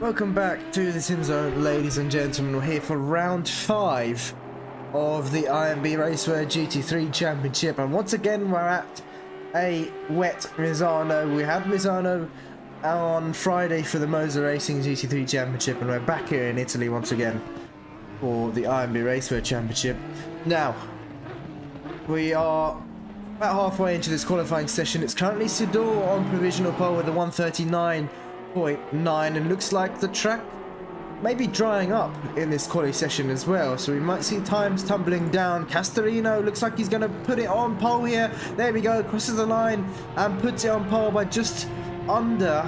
Welcome back to the SimZone, ladies and gentlemen. We're here for round 5 of the IMB Racewear GT3 Championship, and once again we're at a wet Misano. We had Misano on Friday for the Moser Racing GT3 Championship, and we're back here in Italy once again for the IMB Racewear Championship. Now, we are about halfway into this qualifying session. It's currently Sidor on provisional pole with a 139.9, and looks like the track may be drying up in this quali session as well, so we might see times tumbling down. Castorino looks like he's going to put it on pole here. There we go, crosses the line and puts it on pole by just under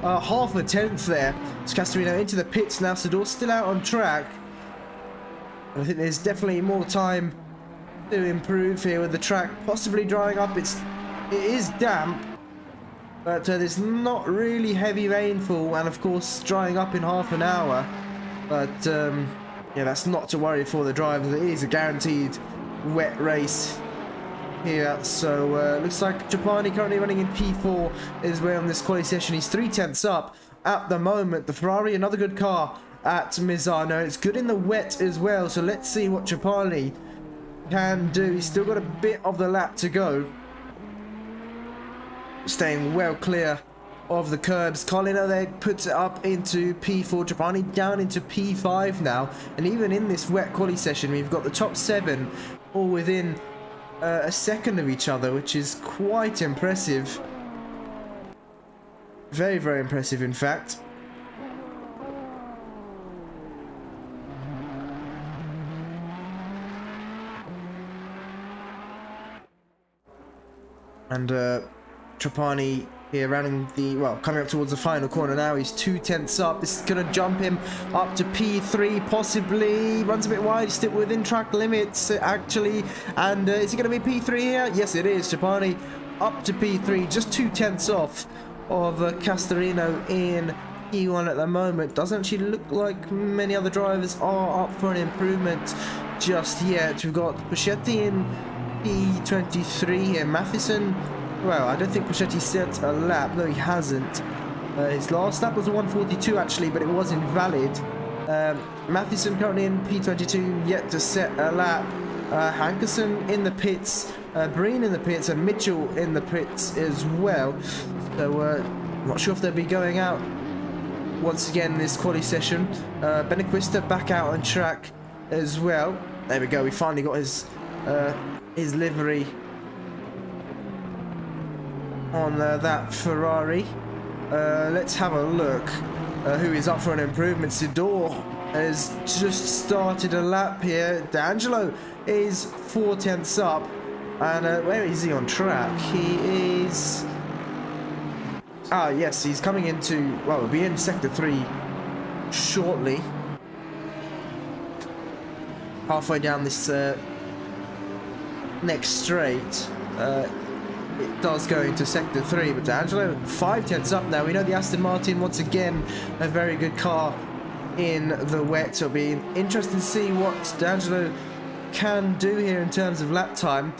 half a tenth there. It's Castorino into the pits now. Sidor's still out on track. I think there's definitely more time to improve here with the track possibly drying up. It is damp, but there's not really heavy rainfall, and of course drying up in half an hour. But yeah, that's not to worry for the drivers. It is a guaranteed wet race here. So looks like Gianmaria currently running in P4 as well in this quali session. He's 3/10 up at the moment. The Ferrari, another good car at Misano. It's good in the wet as well, so let's see what Gianmaria can do. He's still got a bit of the lap to go, staying well clear of the curbs. Colino there puts it up into P4. Gianmaria down into P5 now, and even in this wet quali session we've got the top 7 all within a second of each other, which is quite impressive. Very, very impressive in fact. And Trapani here running the, well, coming up towards the final corner now. He's 2/10 up. This is going to jump him up to P3 possibly. Runs a bit wide. He's still within track limits actually. And is it going to be P3 here? Yes, it is. Trapani up to P3, just 2/10 off of Castorino in P1 at the moment. Doesn't actually look like many other drivers are up for an improvement just yet. We've got Puschetti in P23 here. Matheson, well, I don't think Puschetti set a lap. No, he hasn't. His last lap was a 142 actually, but it was invalid. Matheson currently in P22, yet to set a lap. Hankerson in the pits, Breen in the pits, and Mitchell in the pits as well. So not sure if they'll be going out once again this quali session. Benequista back out on track as well. There we go, we finally got his livery on that Ferrari. Let's have a look who is up for an improvement. Sidor has just started a lap here. D'Angelo is 4/10 up, and where is he on track? He is, yes, he's coming into, well, we'll be in sector 3 shortly, halfway down this next straight. It does go into sector 3, but D'Angelo 5/10 up now. We know the Aston Martin, once again, a very good car in the wet, so it'll be interesting to see what D'Angelo can do here in terms of lap time.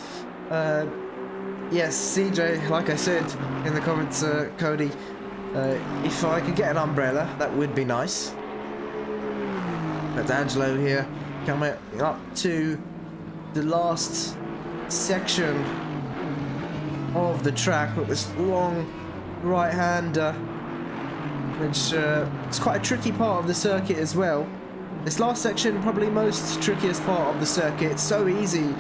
Yes, CJ, like I said in the comments, Cody, if I could get an umbrella, that would be nice. But D'Angelo here coming up to the last section of the track with this long right-hander, which is quite a tricky part of the circuit as well. This last section, probably most trickiest part of the circuit. It's so easy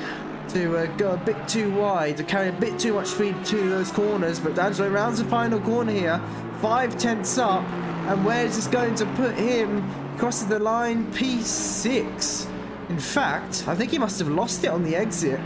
to go a bit too wide, to carry a bit too much speed to those corners, but D'Angelo rounds the final corner here, 5/10 up, and where is this going to put him? Crosses the line, P6. In fact, I think he must have lost it on the exit,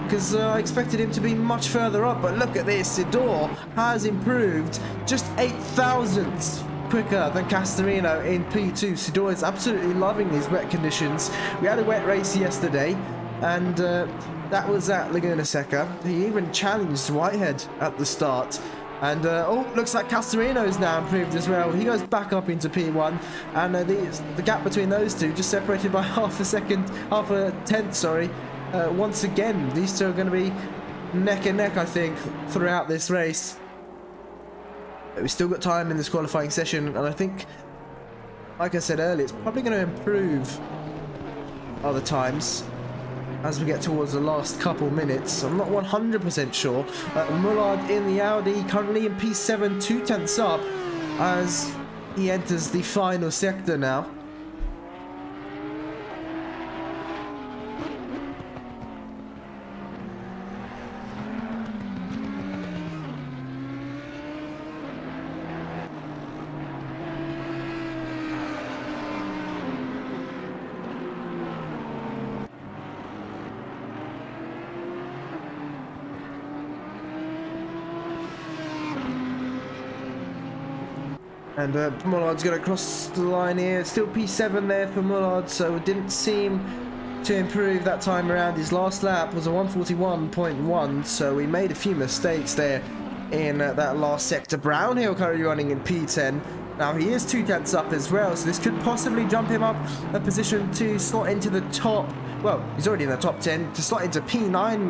because I expected him to be much further up, but look at this. Sidor has improved just 8 thousandths quicker than Castorino in P2. Sidor is absolutely loving these wet conditions. We had a wet race yesterday, and that was at Laguna Seca. He even challenged Whitehead at the start. And oh, looks like Castorino's now improved as well. He goes back up into P1, and the gap between those two just separated by half a tenth, sorry. Once again, these two are going to be neck and neck, I think, throughout this race. We've still got time in this qualifying session, and I think like I said earlier, it's probably going to improve other times as we get towards the last couple minutes. I'm not 100% sure. Mullard in the Audi, currently in P7, 2/10 up as he enters the final sector now. And Mullard's going to cross the line here. Still P7 there for Mullard, so it didn't seem to improve that time around. His last lap was a 141.1, so he made a few mistakes there in that last sector. Brownhill currently running in P10. Now he is 2/10 up as well, so this could possibly jump him up a position to slot into the top. Well, he's already in the top 10, to slot into P9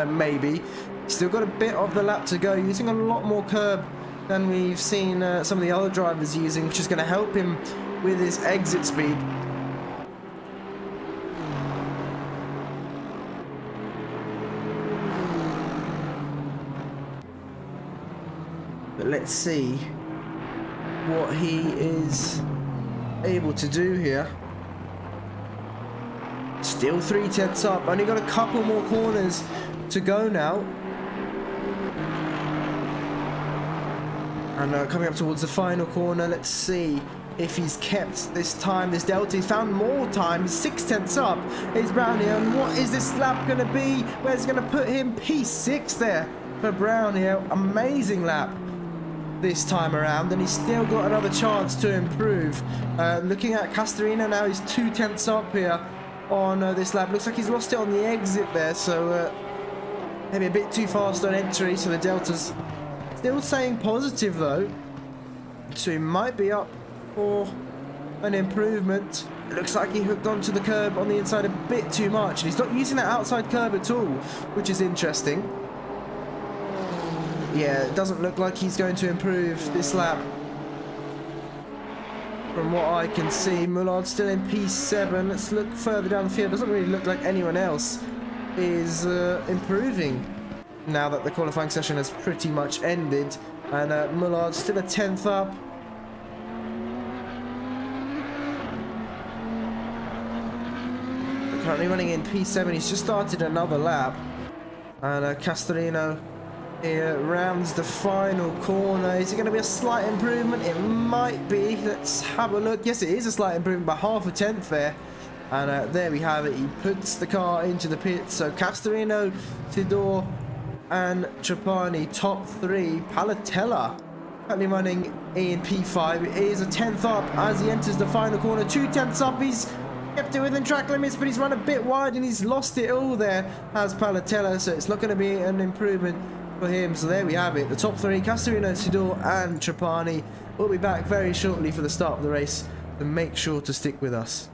maybe. Still got a bit of the lap to go, using a lot more curb than we've seen some of the other drivers using, which is going to help him with his exit speed. But let's see what he is able to do here. Still 3/10 up, only got a couple more corners to go now. And coming up towards the final corner, let's see if he's kept this time, this delta. He's found more time, 6/10 up. It's Brownhill, and what is this lap going to be? Where's it going to put him? P6 there for Brownhill. Amazing lap this time around, and he's still got another chance to improve. Looking at Castorina now, he's 2/10 up here on this lap. Looks like he's lost it on the exit there, so maybe a bit too fast on entry, so the delta's still saying positive though, so he might be up for an improvement. It looks like he hooked onto the curb on the inside a bit too much, and he's not using that outside curb at all, which is interesting. Yeah, it doesn't look like he's going to improve this lap from what I can see. Mullard's still in P7. Let's look further down the field. Doesn't really look like anyone else is improving now that the qualifying session has pretty much ended. And Mullard's still a 10th up. Currently running in P7. He's just started another lap. And Castorino here rounds the final corner. Is it going to be a slight improvement? It might be. Let's have a look. Yes, it is a slight improvement by half a tenth there. And there we have it. He puts the car into the pit. So Castorino, Tidor and Trapani, top three. Palatella currently running in P5. It is a 10th up as he enters the final corner. 2/10 up. He's kept it within track limits, but he's run a bit wide and he's lost it all there as Palatella. So it's not going to be an improvement for him. So there we have it. The top three, Castorino, Tidor and Trapani. We'll be back very shortly for the start of the race. So make sure to stick with us.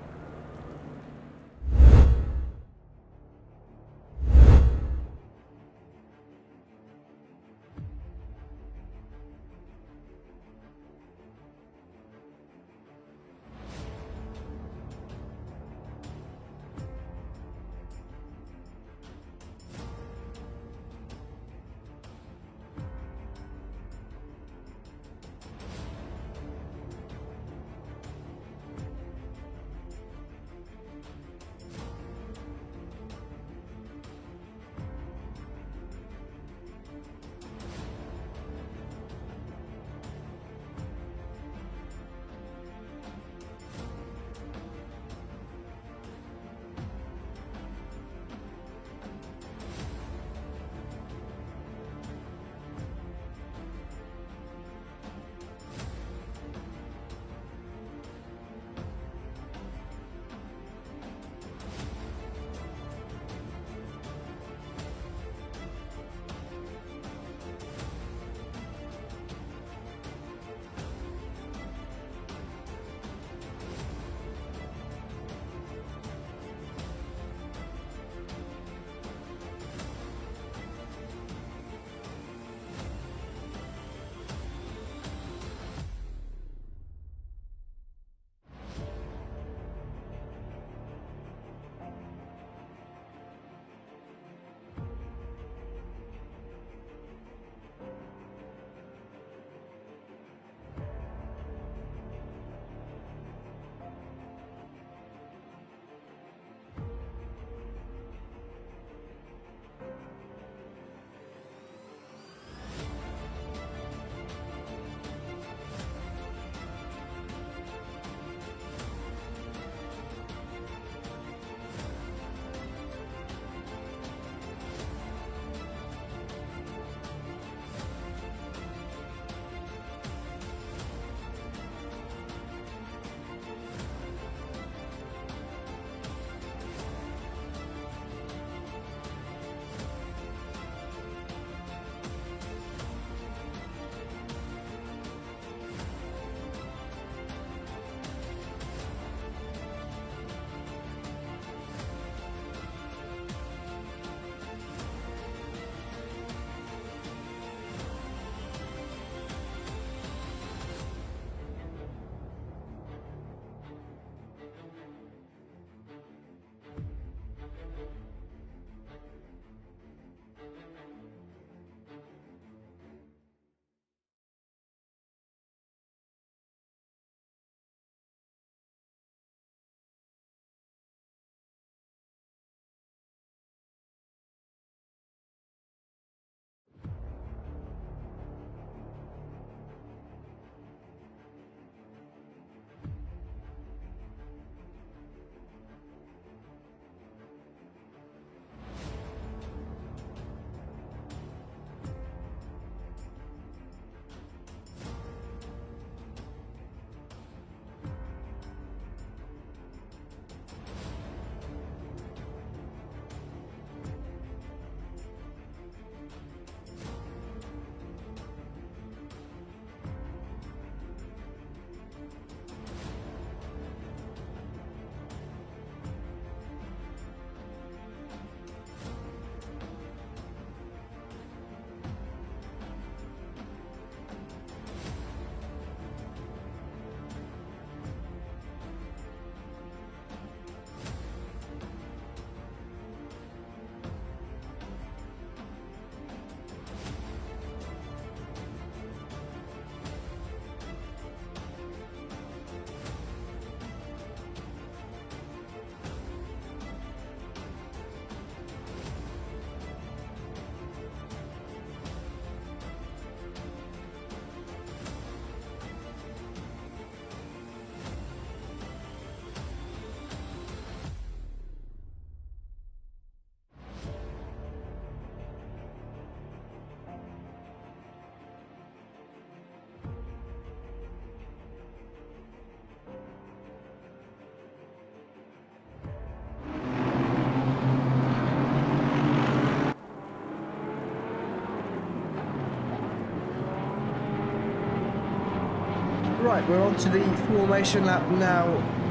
Right, we're on to the formation lap now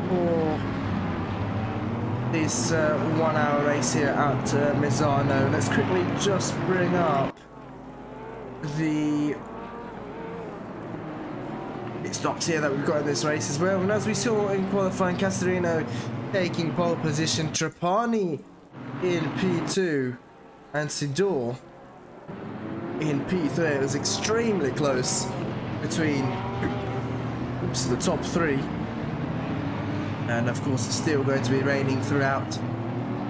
for this 1 hour race here at Misano. Let's quickly just bring up the stops here that we've got in this race as well. And as we saw in qualifying, Castorino taking pole position, Trapani in P2 and Sidor in P3. It was extremely close between the top three, and of course it's still going to be raining throughout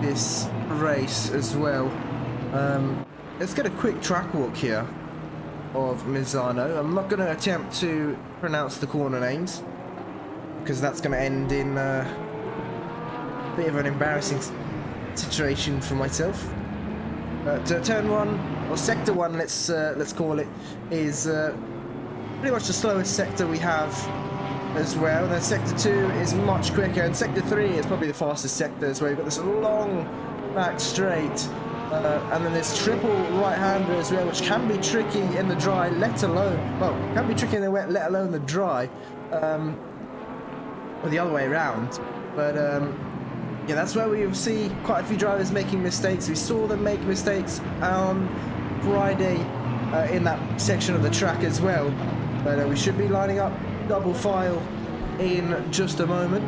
this race as well. Let's get a quick track walk here of Misano. I'm not going to attempt to pronounce the corner names because that's going to end in a bit of an embarrassing situation for myself. Turn 1, or sector 1, let's call it, is pretty much the slowest sector we have as well. Then sector 2 is much quicker, and sector 3 is probably the fastest sector as well. You've got this long back straight, and then this triple right-hander as well, which can be tricky in the dry, let alone, well, can be tricky in the wet, let alone the dry, or the other way around. But yeah, that's where we see quite a few drivers making mistakes. We saw them make mistakes on Friday in that section of the track as well. But we should be lining up double file in just a moment.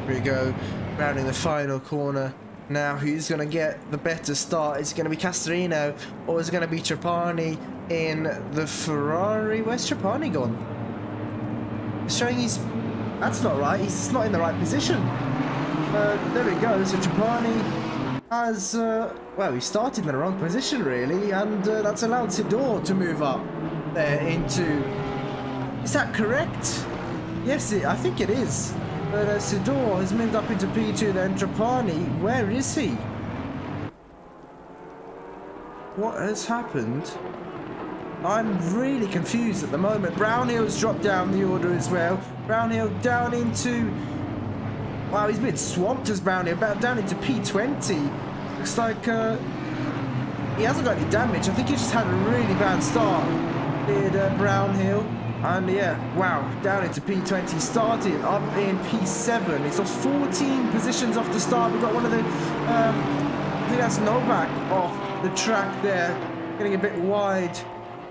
Here we go, rounding the final corner. Now, who's going to get the better start? Is it going to be Castorino, or is it going to be Trapani in the Ferrari? Where's Trapani gone? It's showing he's... That's not right. He's not in the right position. There we go. So Trapani has... well, he started in the wrong position, really, and that's allowed Sidor to move up there into... Is that correct? Yes, I think it is. But Sidor has moved up into P2, then Trapani, where is he? What has happened? I'm really confused at the moment. Brownhill's dropped down the order as well. Brownhill down into... Wow, he's been swamped as Brownhill, down into P20. Looks like he hasn't got any damage. I think he just had a really bad start, did Brownhill. And yeah, wow, down into P20, started up in P7. He's lost 14 positions off the start. We've got one of the, I think that's Novak off the track there, getting a bit wide,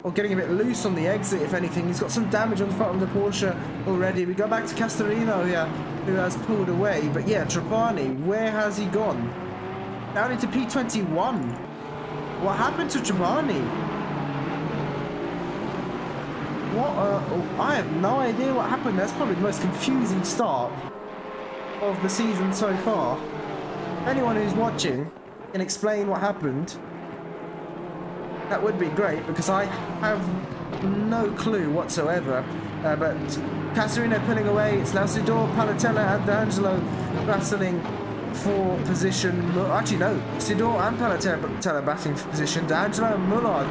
or getting a bit loose on the exit, if anything. He's got some damage on the front of the Porsche already. We go back to Castorino here, who has pulled away. But yeah, Trapani, where has he gone? Down into P21. What happened to Trapani? What? I have no idea what happened. That's probably the most confusing start of the season so far. Anyone who's watching can explain what happened. That would be great, because I have no clue whatsoever. But Castorino pulling away. It's now Sidor, Palatella and D'Angelo battling for position. Actually, no. Sidor and Palatella batting for position. D'Angelo and Mullard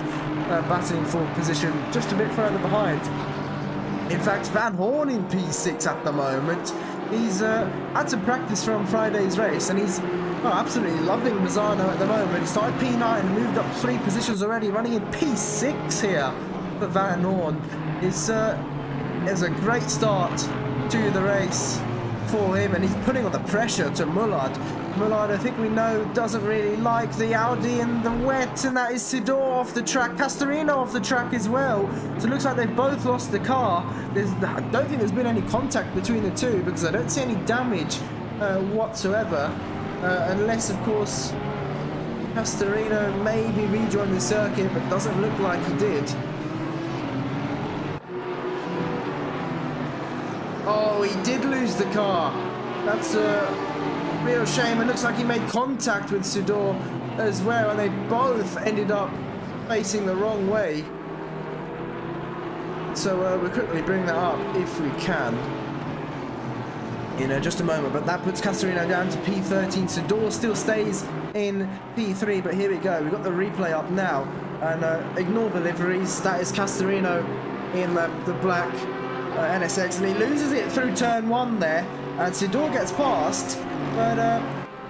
batting for position just a bit further behind. In fact, Van Hoorn in P6 at the moment. He's had some practice from Friday's race, and he's absolutely loving Misano at the moment. He started P9 and moved up 3 positions already, running in P6 here for Van Hoorn. It's a great start to the race for him, and he's putting on the pressure to Mullard. Mullard, I think we know, doesn't really like the Audi in the wet, and that is Sidor off the track, Castorino off the track as well. So it looks like they've both lost the car. I don't think there's been any contact between the two, because I don't see any damage whatsoever, unless, of course, Castorino maybe rejoined the circuit, but doesn't look like he did. Oh, he did lose the car. That's a real shame. It looks like he made contact with Sidor as well, and they both ended up facing the wrong way. So we'll quickly bring that up if we can in just a moment. But that puts Castorino down to P13. Sidor still stays in P3, but here we go. We've got the replay up now And ignore the liveries. That is Castorino in the black NSX, and he loses it through turn 1 there. And Sidor gets past, but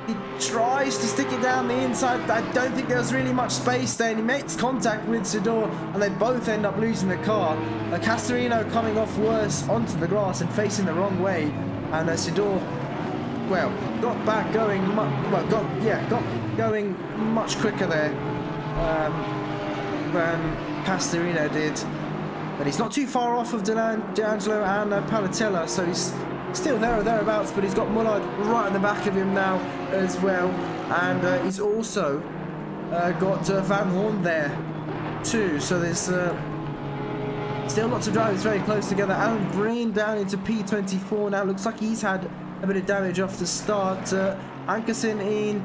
he tries to stick it down the inside. I don't think there's really much space there, and he makes contact with Sidor, and they both end up losing the car. Castorino coming off worse onto the grass and facing the wrong way, and Sidor, well, got back going, got going much quicker there than Castorino did. But he's not too far off of D'Angelo and Palatella, so he's still there or thereabouts, but he's got Mullard right in the back of him now as well. And he's also got Van Hoorn there too, so there's still lots of drivers very close together. Alan Breen down into P24 now. Looks like he's had a bit of damage off the start. Ankerson in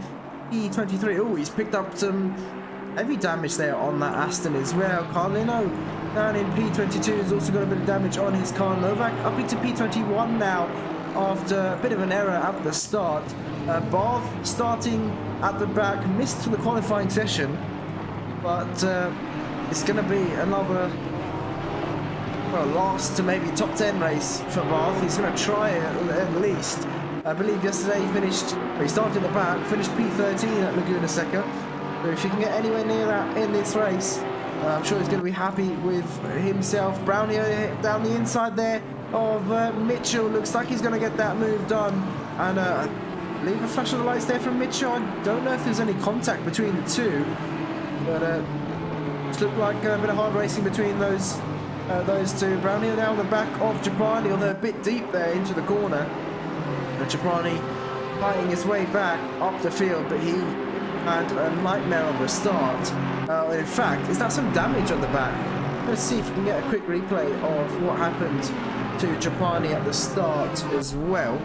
P23. Oh, he's picked up some heavy damage there on that Aston as well. Carlino down in P22 has also got a bit of damage on his car. Novak up into P21 now after a bit of an error at the start. Barth starting at the back, missed to the qualifying session, but it's going to be another, well, last to maybe top 10 race for Barth. He's going to try it at least. I believe yesterday he started at the back, finished P13 at Laguna Seca. So if you can get anywhere near that in this race, I'm sure he's going to be happy with himself. Brownie down the inside there of Mitchell. Looks like he's going to get that move done. And leave a flash of the lights there from Mitchell. I don't know if there's any contact between the two, but it's looked like a bit of hard racing between those two. Brownie now on the back of Giappani, although a bit deep there into the corner. Giappani fighting his way back up the field, but he had a nightmare of a start. In fact, is that some damage on the back? Let's see if we can get a quick replay of what happened to Giappani at the start as well.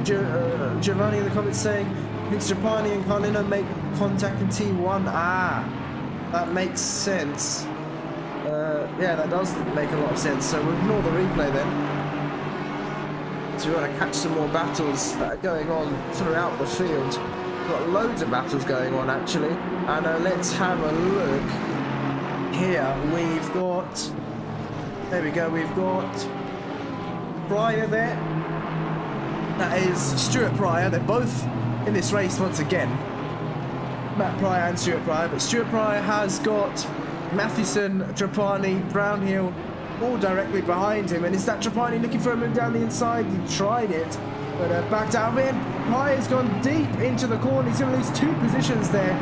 Giovanni in the comments saying, thinks Giappani and Carlino make contact in T1. Ah, that makes sense. Yeah, that does make a lot of sense. So we'll ignore the replay then. So we want to catch some more battles that are going on throughout the field. We've got loads of battles going on actually. And let's have a look here. We've got, there we go, we've got Pryor there. That is Stuart Pryor. They're both in this race once again. Matt Pryor and Stuart Pryor. But Stuart Pryor has got Matheson, Trapani, Brownhill all directly behind him. And is that Trapani looking for a move down the inside? He tried it, but backed out of it. Pryor's gone deep into the corner. He's going to lose 2 positions there.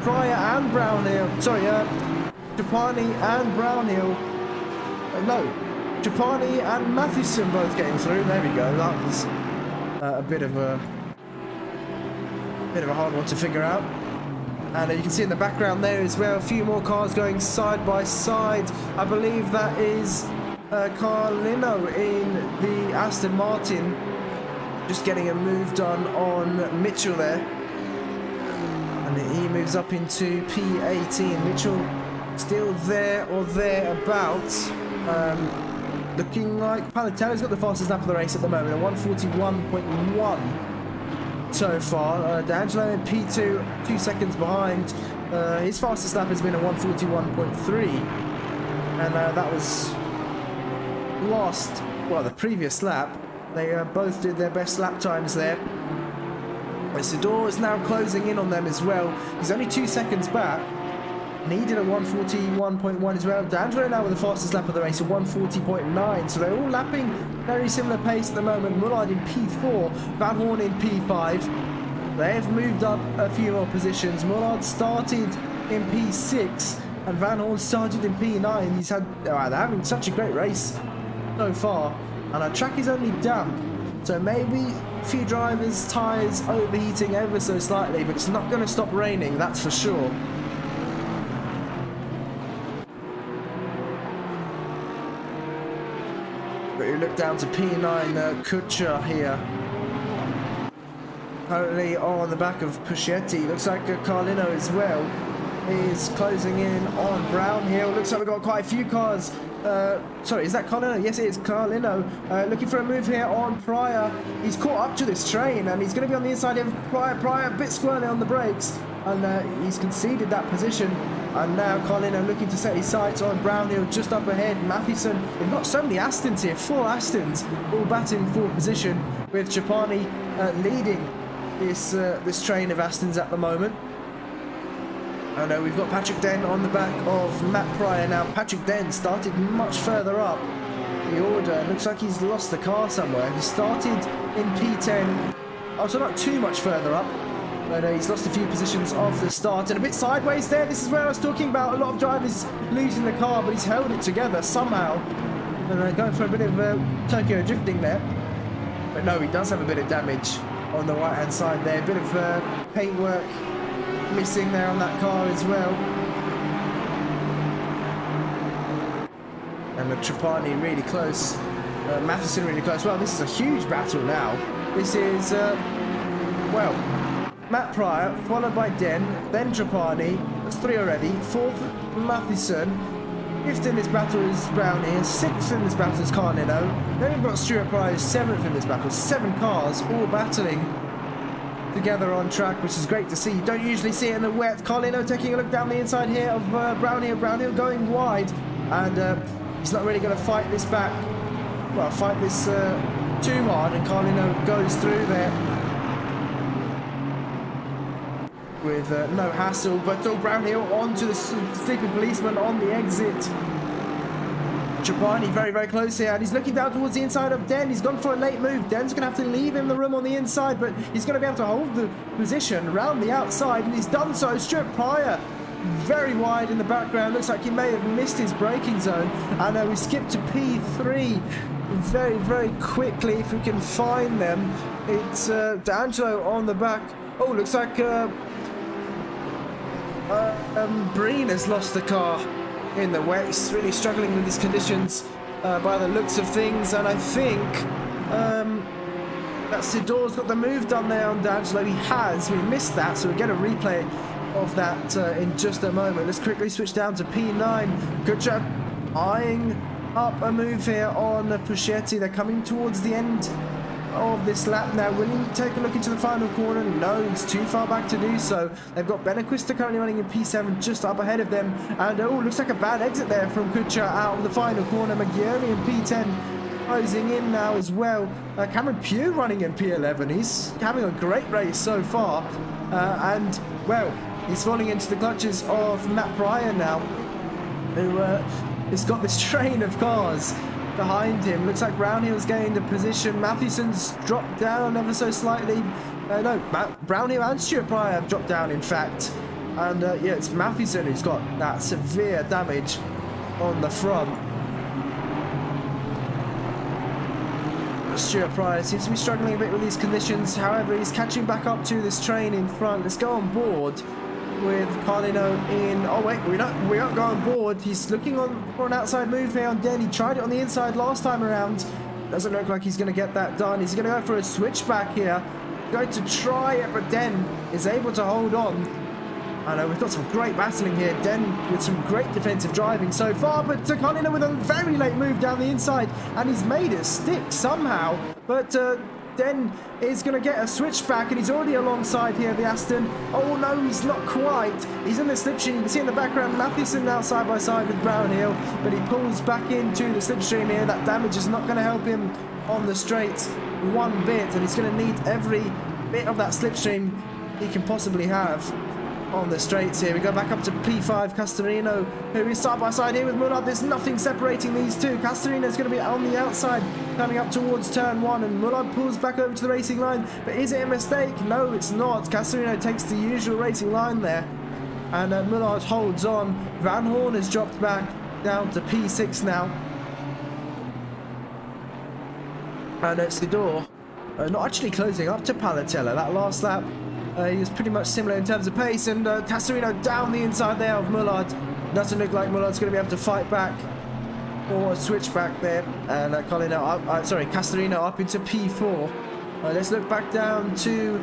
Pryor and Brownhill. Sorry, Trapani and Brownhill. No, Trapani and Matheson both getting through. There we go. That was a bit of a hard one to figure out. And you can see in the background there as well, a few more cars going side by side. I believe that is Carlino in the Aston Martin, just getting a move done on Mitchell there. And he moves up into P18. Mitchell still there or thereabouts. Looking like Palatella's got the fastest lap of the race at the moment, at 141.1. So far, D'Angelo in P2, 2 seconds behind. His fastest lap has been at 141.3, and that was the previous lap. They both did their best lap times there. Sidor is now closing in on them as well. He's only 2 seconds back, and he did a 141.1 as well. D'Angelo now with the fastest lap of the race at 140.9, so they're all lapping very similar pace at the moment. Mullard in P4, Van Hoorn in P5. They have moved up a few more positions. Mullard started in P6 and Van Hoorn started in P9. They're having such a great race so far, and our track is only damp, so maybe a few drivers' tyres overheating ever so slightly, but it's not going to stop raining, that's for sure. But you look down to P9, Kutscher here. Currently on the back of Puschetti. Looks like Carlino as well is closing in on Brownhill. Looks like we've got quite a few cars Sorry, is that Carlino? Yes, it is Carlino. Looking for a move here on Pryor. He's caught up to this train, and he's going to be on the inside of Pryor. Pryor a bit squirrely on the brakes, and he's conceded that position. And now Carlino looking to set his sights on Brownhill just up ahead. Matheson, they've got so many Astons here, 4 Astons, all batting for position, with Trapani leading this train of Astons at the moment. And we've got Patrick Den on the back of Matt Pryor now. Patrick Den started much further up the order. Looks like he's lost the car somewhere. He started in P10, oh, so not too much further up. But he's lost a few positions off the start and a bit sideways there. This is where I was talking about a lot of drivers losing the car, but he's held it together somehow. And going for a bit of Tokyo drifting there. But no, he does have a bit of damage on the right-hand side there. A bit of paintwork missing there on that car as well. And the Trapani really close. Matheson really close. Well, this is a huge battle now. This is, well, Matt Pryor, followed by Den, then Trapani. That's 3 already. 4th, Matheson. 5th in this battle is Brownie. 6th in this battle is Carlino. Then we've got Stuart Pryor, 7th in this battle. 7 cars all battling together on track, which is great to see. You don't usually see it in the wet. Carlino taking a look down the inside here of Brownhill. Brownhill going wide, and he's not really going to fight this back. Well, fight this too hard, and Carlino goes through there with no hassle. But Brownhill onto the sleeping policeman on the exit. Trapani very, very close here, and he's looking down towards the inside of Den. He's gone for a late move. Den's going to have to leave him the room on the inside, but he's going to be able to hold the position around the outside, and he's done so. Stuart Pryor very wide in the background. Looks like he may have missed his braking zone, and we skip to P3 very, very quickly if we can find them. It's D'Angelo on the back. Oh, looks like Breen has lost the car in the wet. He's really struggling with these conditions by the looks of things, and I think that Sidor's got the move done there on D'Angelo. He has. We missed that, so we get a replay of that in just a moment. Let's quickly switch down to P9. Good job eyeing up a move here on Puschetti. They're coming towards the end of this lap now. Will he take a look into the final corner? No, he's too far back to do so. They've got Benaquista currently running in P7 just up ahead of them, and oh, looks like a bad exit there from Kutscher out of the final corner. Maggioni in P10 closing in now as well. Cameron Pugh running in P11. He's having a great race so far, and well, he's falling into the clutches of Matt Pryor now, who has got this train of cars behind him. Looks like Brownhill's gained a position. Mathewson's dropped down ever so slightly. No, Brownhill and Stuart Pryor have dropped down, in fact. And yeah, it's Mathewson who's got that severe damage on the front. Stuart Pryor seems to be struggling a bit with these conditions. However, he's catching back up to this train in front. Let's go on board with Carlino in. Oh wait, we don't go on board. He's looking on for an outside move here on Den. He tried it on the inside last time around. Doesn't look like he's going to get that done. He's going to go for a switchback here. Going to try it, but Den is able to hold on. I know we've got some great battling here. Den with some great defensive driving so far, but Carlino with a very late move down the inside, and he's made it stick somehow. But Den is going to get a switchback, and he's already alongside here, the Aston. Oh no, he's not quite. He's in the slipstream. You can see in the background Matheson now side by side with Brownhill, but he pulls back into the slipstream here. That damage is not going to help him on the straights one bit, and he's going to need every bit of that slipstream he can possibly have on the straights here. We go back up to P5, Castorino, who is side by side here with Mullard. There's nothing separating these two. Castorino's going to be on the outside, coming up towards turn 1, and Mullard pulls back over to the racing line. But is it a mistake? No, it's not. Castorino takes the usual racing line there, and Mullard holds on. Van Hoorn has dropped back down to P6 now. And it's Sidor not actually closing up to Palatella. That last lap, he was pretty much similar in terms of pace, and Castorino down the inside there of Mullard. Doesn't look like Mullard's going to be able to fight back or switch back there. And Castorino up into P4. Let's look back down to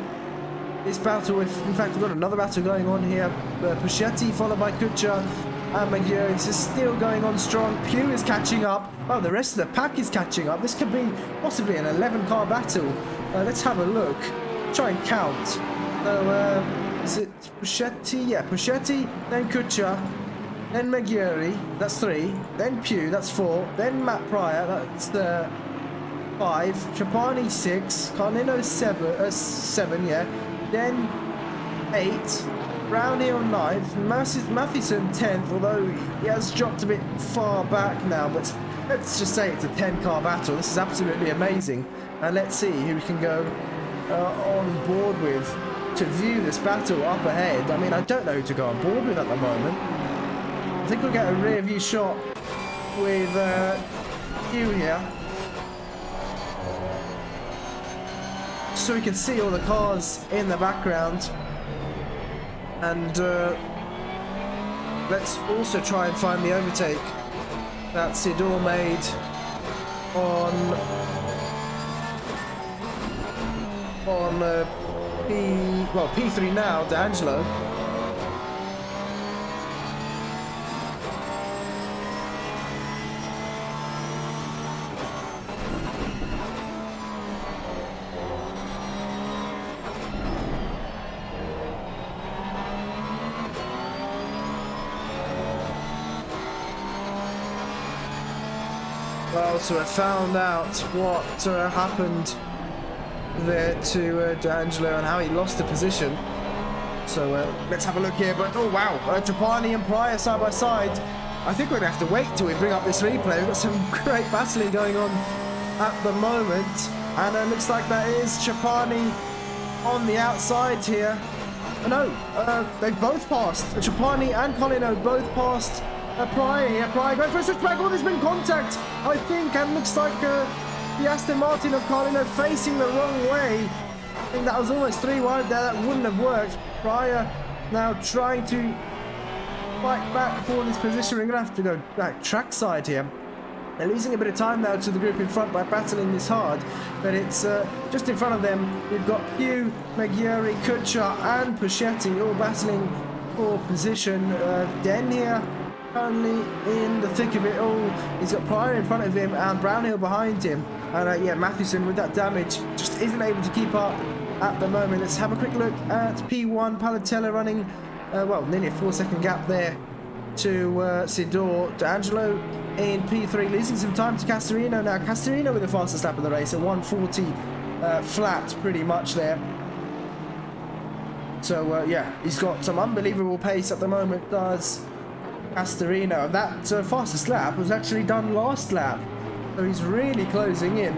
this battle. In fact, we've got another battle going on here. Puschetti followed by Kutscher. and Magni. This is still going on strong. Pew is catching up. Oh, the rest of the pack is catching up. This could be possibly an 11-car battle. Let's have a look. Try and count. So, is it Hooschii? Yeah, Hooschii, then Kutscher, then Magni, that's 3, then Pew, that's 4, then Matt Pryor, that's 5, Chapani 6, Carlino 7, yeah, then 8, Brownhill 9th, Matheson 10th, although he has dropped a bit far back now, but let's just say it's a 10-car battle. This is absolutely amazing, and let's see who we can go on board with to view this battle up ahead. I mean, I don't know who to go on board with at the moment. I think we'll get a rear view shot with Hugh here, so we can see all the cars in the background. And let's also try and find the overtake that Sidor made on P3 now, D'Angelo. Well, so I found out what happened there to D'Angelo and how he lost the position. So let's have a look here. But oh wow, Trapani and Pryor side by side. I think we're gonna have to wait till we bring up this replay. We've got some great battling going on at the moment, and it looks like that is Trapani on the outside here. No, they've both passed. Trapani and Colino both passed Pryor here. Pryor going for a switch back. Oh, there's been contact, I think, and looks like the Aston Martin of Colino facing the wrong way. I think that was almost 3 wide there. That wouldn't have worked. Pryor now trying to fight back for this position. We're going to have to go back trackside here. They're losing a bit of time now to the group in front by battling this hard, but it's just in front of them. We've got Hugh, Magni, Kutscher and Hooschii all battling for position. Den here currently in the thick of it all. He's got Pryor in front of him and Brownhill behind him. And yeah, Matheson with that damage just isn't able to keep up at the moment. Let's have a quick look at P1. Palatella running, well, nearly a 4-second gap there to Sidor. D'Angelo in P3, losing some time to Castorino now. Castorino with the fastest lap of the race, a 140 flat pretty much there. So yeah, he's got some unbelievable pace at the moment, does Castorino. That fastest lap was actually done last lap, so he's really closing in.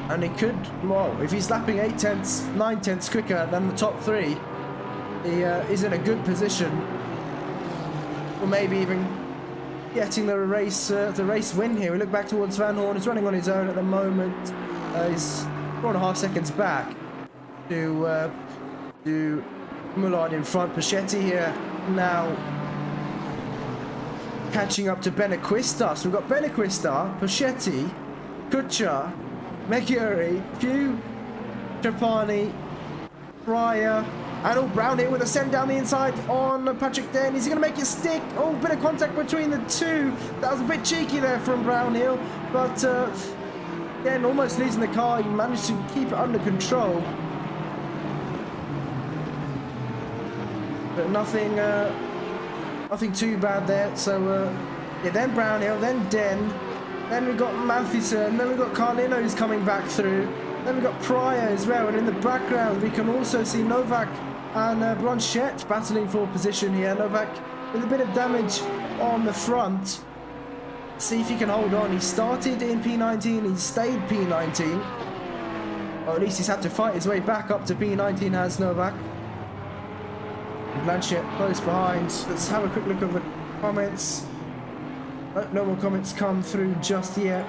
And he could, well, if he's lapping 8 tenths, 9 tenths quicker than the top 3, he is in a good position, or maybe even getting the race win here. We look back towards Van Hoorn. He's running on his own at the moment. He's 4.5 seconds back to Mullard in front. Hooschii here now catching up to Benequista. So we've got Benequista, Hooschii, Kutscher, Magni, Pew, Trapani, Pryor, and all Brown here with a send down the inside on Patrick Den. Is he going to make it stick? Oh, bit of contact between the two. That was a bit cheeky there from Brownhill, but again, almost losing the car. He managed to keep it under control. But nothing too bad there. So yeah, then Brownhill, then Den, then we've got Matheson, then we've got Carlino who's coming back through, then we've got Pryor as well, and in the background we can also see Novak and Blanchette battling for position here. Novak with a bit of damage on the front. See if he can hold on. He started in P19, he stayed P19, or at least he's had to fight his way back up to P19, has Novak. Blanchette close behind. Let's have a quick look at the comments. No more comments come through just yet.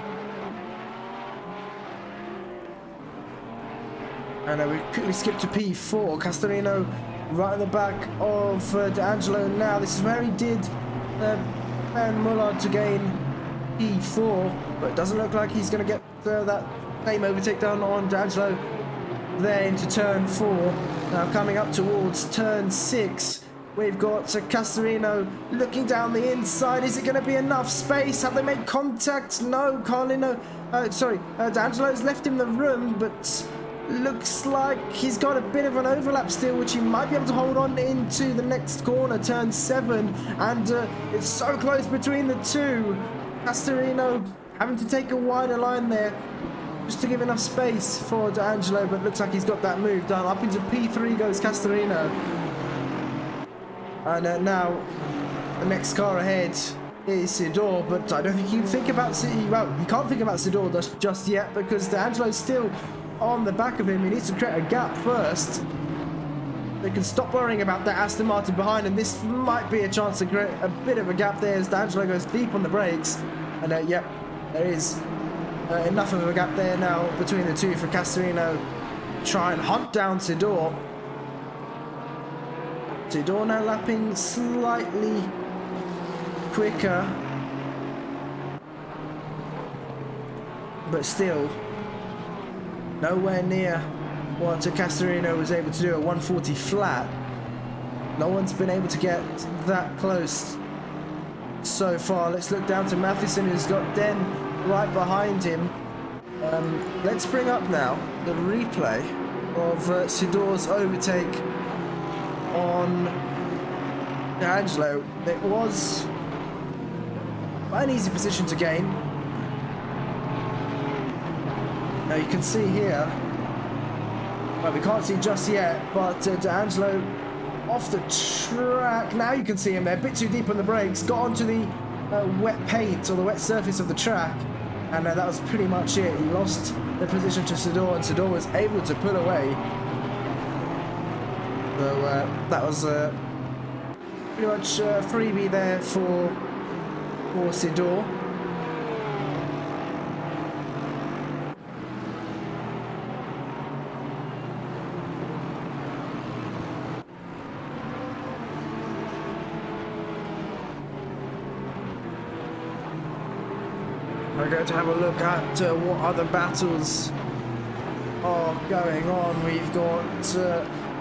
And we quickly skip to P4. Castorino right in the back of D'Angelo now. This is where he did Ben Mullard to gain P4, but it doesn't look like he's going to get that same overtake down on D'Angelo there into turn 4. Now coming up towards turn 6, We've got Castorino looking down the inside. Is it going to be enough space? Have they made contact? No, D'Angelo's left him the room, but looks like he's got a bit of an overlap still, which he might be able to hold on into the next corner, turn 7, and it's so close between the two. Castorino having to take a wider line there just to give enough space for D'Angelo, but looks like he's got that move done. Up into P3 goes Castorino. And now the next car ahead is Sidor, but I don't think he can think about he can't think about Sidor just yet, because D'Angelo's still on the back of him. He needs to create a gap first. They can stop worrying about that Aston Martin behind, and this might be a chance to create a bit of a gap there as D'Angelo goes deep on the brakes. And yep, there is enough of a gap there now between the two for Castorino to try and hunt down Sidor. Sidor now lapping slightly quicker, but still nowhere near what Castorino was able to do at 140 flat. No one's been able to get that close so far. Let's look down to Matheson, who's got Den right behind him. Let's bring up now the replay of Sidor's overtake on D'Angelo. It was an easy position to gain. Now you can see here, well, we can't see just yet, but D'Angelo off the track. Now you can see him there, a bit too deep on the brakes, got onto the wet paint or the wet surface of the track, and that was pretty much it. He lost the position to Sidor, and Sidor was able to pull away. So that was pretty much a freebie there for Sidor. We're going to have a look at what other battles are going on. We've got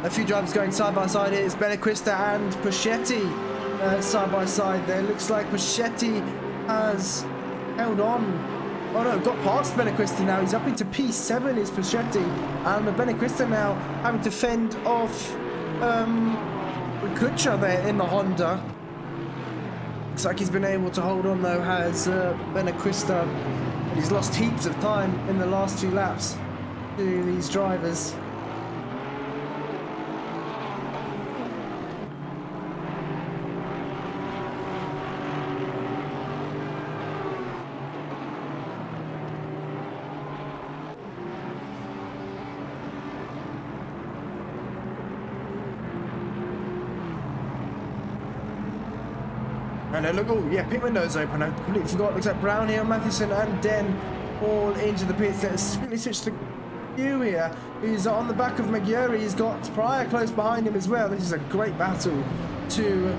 a few drivers going side by side here. It's Benedicta and Puschetti side by side there. Looks like Puschetti has held on. Oh no, got past Benedicta now. He's up into P7 is Puschetti. And Benedicta now having to fend off Kutsha there in the Honda. Looks like he's been able to hold on though, has Benedicta. And he's lost heaps of time in the last few laps to these drivers. And look, oh yeah, pit window's open. I completely forgot. Looks like Brown here, Matheson and Den all into the pits. Let's quickly switch to Q here, who's on the back of McGurry. He's got Pryor close behind him as well. This is a great battle to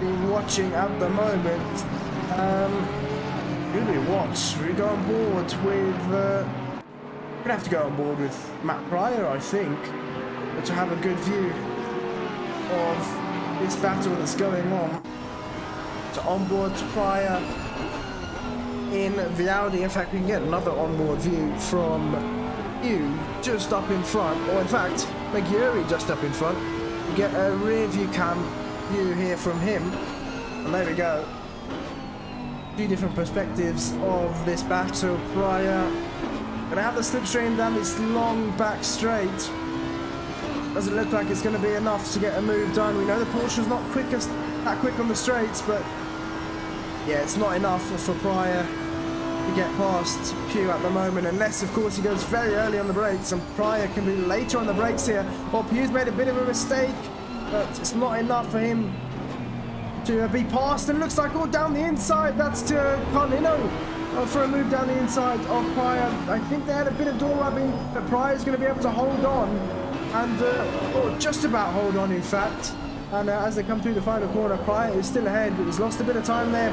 be watching at the moment. Who do we watch? We go on board with we're gonna have to go on board with Matt Pryor, I think, to have a good view of this battle that's going on. So onboard Pryor in the Audi. In fact, we can get another onboard view from you just up in front, or in fact McGurry just up in front. We get a rear view cam view here from him, and there we go. Two different perspectives of this battle. Pryor gonna have the slipstream down this long back straight. Doesn't look like it's going to be enough to get a move done. We know the Porsche's not that quick on the straights, but yeah, it's not enough for Pryor to get past Pugh at the moment, unless of course he goes very early on the brakes, and Pryor can be later on the brakes here. Well, Pugh's made a bit of a mistake, but it's not enough for him to be passed, and looks like all down the inside. That's to Carlino for a move down the inside of Pryor. I think they had a bit of door rubbing, but Pryor's going to be able to hold on, and or just about hold on in fact. And as they come through the final corner, Pryor is still ahead, but he's lost a bit of time there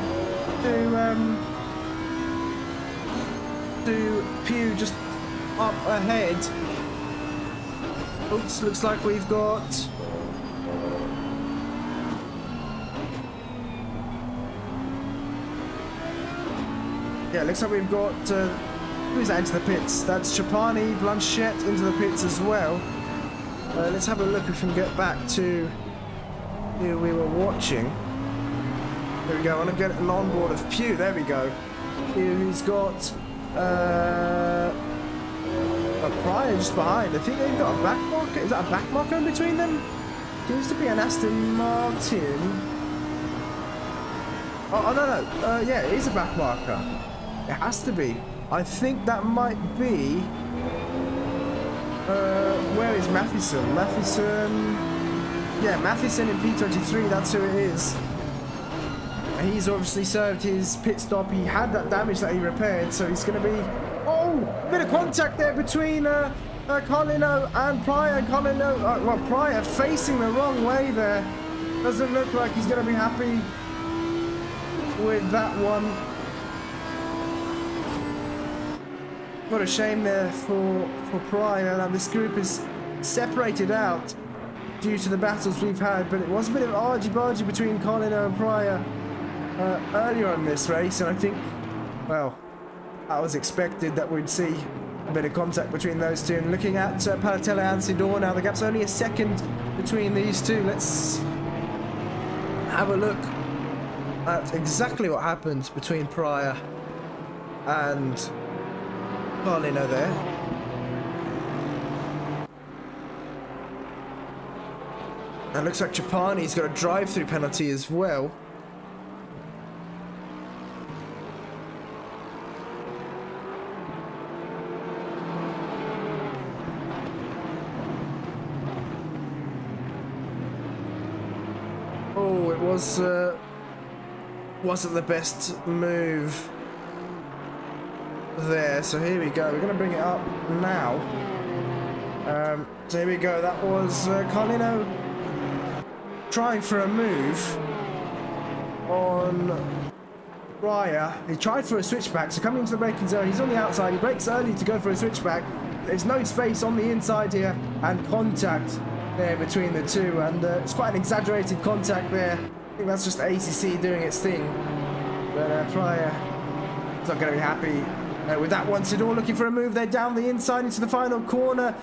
to Pugh just up ahead. Oops, looks like we've got Yeah, looks like we've got who's that into the pits? That's Chapani, Blanchette into the pits as well. Let's have a look if we can get back to who we were watching. There we go. I want to get an onboard of Pew. There we go. Pew, who's got a Pryor just behind. I think they've got a back marker. Is that a back marker in between them? Seems to be an Aston Martin. Oh no. Yeah, it is a back marker. It has to be. I think that might be. Where is Matheson? Yeah, Matheson in P23. That's who it is. He's obviously served his pit stop. He had that damage that he repaired, so he's going to be... Oh! Bit of contact there between Contentnow and Pryor. Contentnow, well, Pryor facing the wrong way there. Doesn't look like he's going to be happy with that one. What a shame there for Pryor. Now this group is separated out due to the battles we've had, but it was a bit of argy-bargy between Contentnow and Pryor earlier on this race, and I think, well, I was expected that we'd see a bit of contact between those two. And looking at Palatella and Sidor now, the gap's only a second between these two. Let's have a look at exactly what happened between Pryor and Contentnow there. And it looks like Chapani's got a drive-through penalty as well. Oh, it wasn't the best move there. So here we go. We're going to bring it up now. So here we go. That was Contentnow trying for a move on Pryor. He tried for a switchback, so coming into the braking zone, he's on the outside, he brakes early to go for a switchback. There's no space on the inside here, and contact there between the two, and it's quite an exaggerated contact there. I think that's just ACC doing its thing, but Pryor is not going to be happy with that one. Sidor looking for a move there down the inside into the final corner.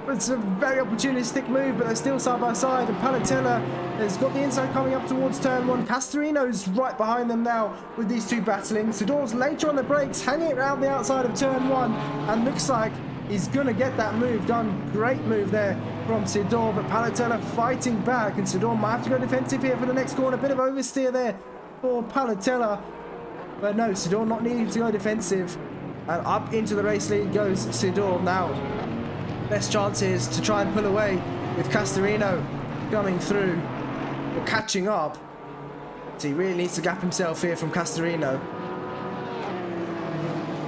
It's a very opportunistic move, but they're still side by side, and Palatella has got the inside coming up towards turn one. Castorino's right behind them now with these two battling. Sidor's later on the brakes, hanging around the outside of turn one, and looks like he's going to get that move done. Great move there from Sidor, but Palatella fighting back, and Sidor might have to go defensive here for the next corner. A bit of oversteer there for Palatella, but no, Sidor not needing to go defensive, and up into the race lead goes Sidor now. Best chances to try and pull away with Castorino coming through or catching up. So he really needs to gap himself here from Castorino.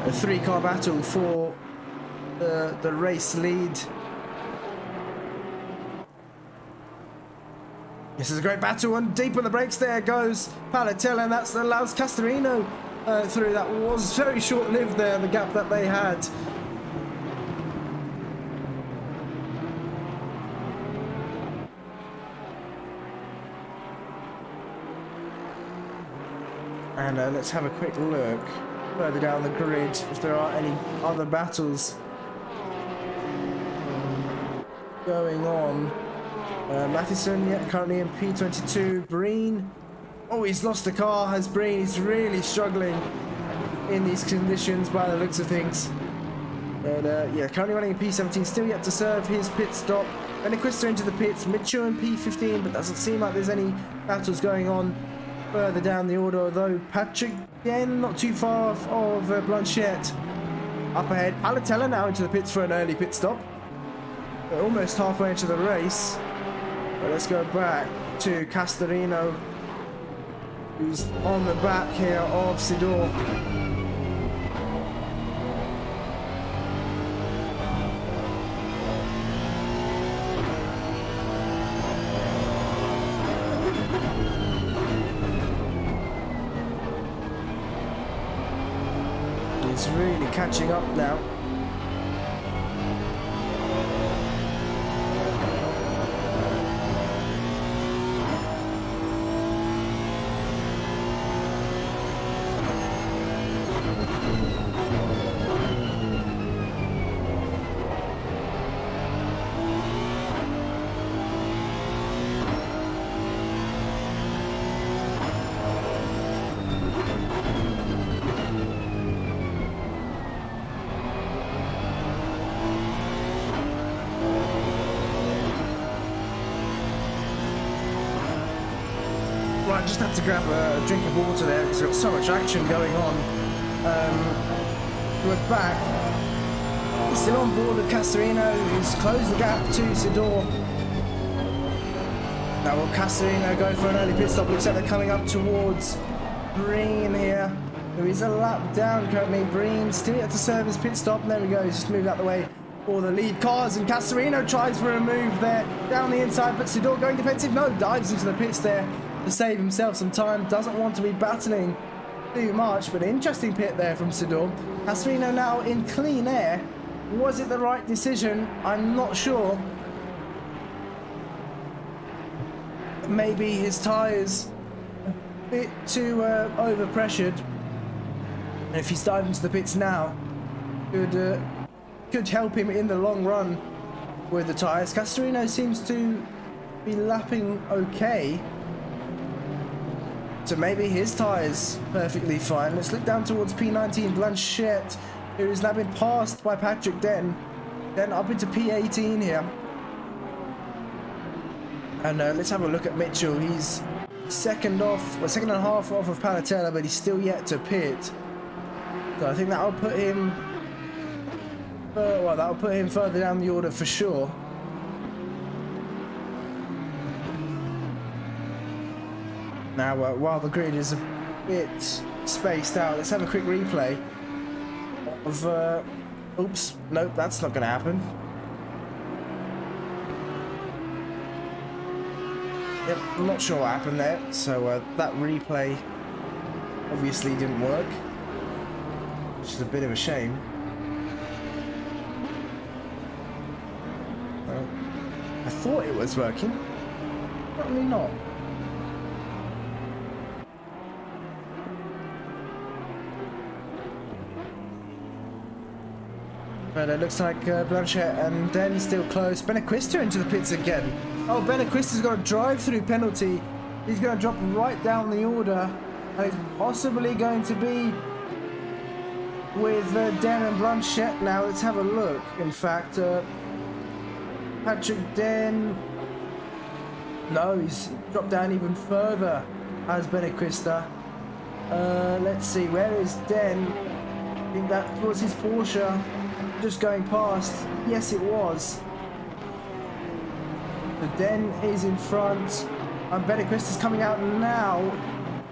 A three-car battle for the race lead. This is a great battle, and deep on the brakes there goes Palatella, and that allows Castorino through. That was very short-lived there, the gap that they had. And let's have a quick look further down the grid if there are any other battles going on. Matheson, yeah, currently in P22. Breen, oh, he's lost the car, has Breen. He's really struggling in these conditions by the looks of things. But yeah, currently running in P17, still yet to serve his pit stop. Benequista into the pits, Mitchell in P15, but doesn't seem like there's any battles going on further down the order, although Patrick again not too far off of Blanchette. Up ahead, Palatella now into the pits for an early pit stop. We're almost halfway into the race, but let's go back to Castorino, who's on the back here of Sidor. He's really catching up now. Right, just have to grab a drink of water there. It's got so much action going on. We're back. He's still on board with Castorino, who's closed the gap to Sidor. Now will Castorino go for an early pit stop? Looks like they're coming up towards Breen here, who is a lap down currently. Breen still yet to serve his pit stop, and there we go, he's just moved out the way for the lead cars, and Castorino tries for a move there down the inside, but Sidor going defensive, no, dives into the pits there to save himself some time, doesn't want to be battling too much, but an interesting pit there from Sidor. Castorino now in clean air. Was it the right decision? I'm not sure. Maybe his tyres a bit too overpressured, and if he's diving into the pits now, could help him in the long run with the tyres. Castorino seems to be lapping okay, so maybe his tyres perfectly fine. Let's look down towards P19 Blanchette, who is now been passed by Patrick Den, then up into P18 here. And let's have a look at Mitchell. He's second and a half off of Palatella, but he's still yet to pit. So I think that'll put him that'll put him further down the order for sure. Now, while the grid is a bit spaced out, let's have a quick replay of... oops, nope, that's not going to happen. Yep, I'm not sure what happened there, so that replay obviously didn't work, which is a bit of a shame. I thought it was working, probably not. But it looks like Blanchette and Den still close. Benequista into the pits again. Oh, Benequista's got a drive-through penalty. He's going to drop right down the order, and it's possibly going to be with Den and Blanchette now. Let's have a look. In fact, Patrick Den... No, he's dropped down even further as Benequista. Let's see, where is Den? I think that was his Porsche just going past. Yes, it was. The Den is in front, and Benequist is coming out now.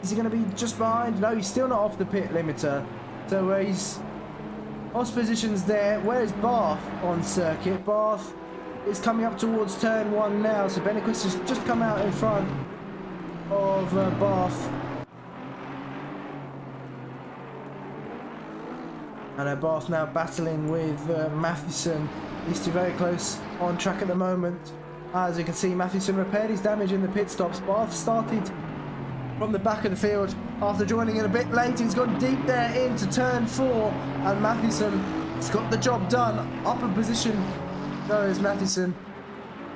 Is he going to be just behind? No, he's still not off the pit limiter. So he's lost positions there. Where is Barth on circuit? Barth is coming up towards turn 1 now. So Benequist has just come out in front of Barth. And Barth now battling with Matheson. These two very close on track at the moment. As you can see, Matheson repaired his damage in the pit stops. Barth started from the back of the field after joining in a bit late. He's gone deep there into turn 4, and Matheson has got the job done. Upper position goes Matheson.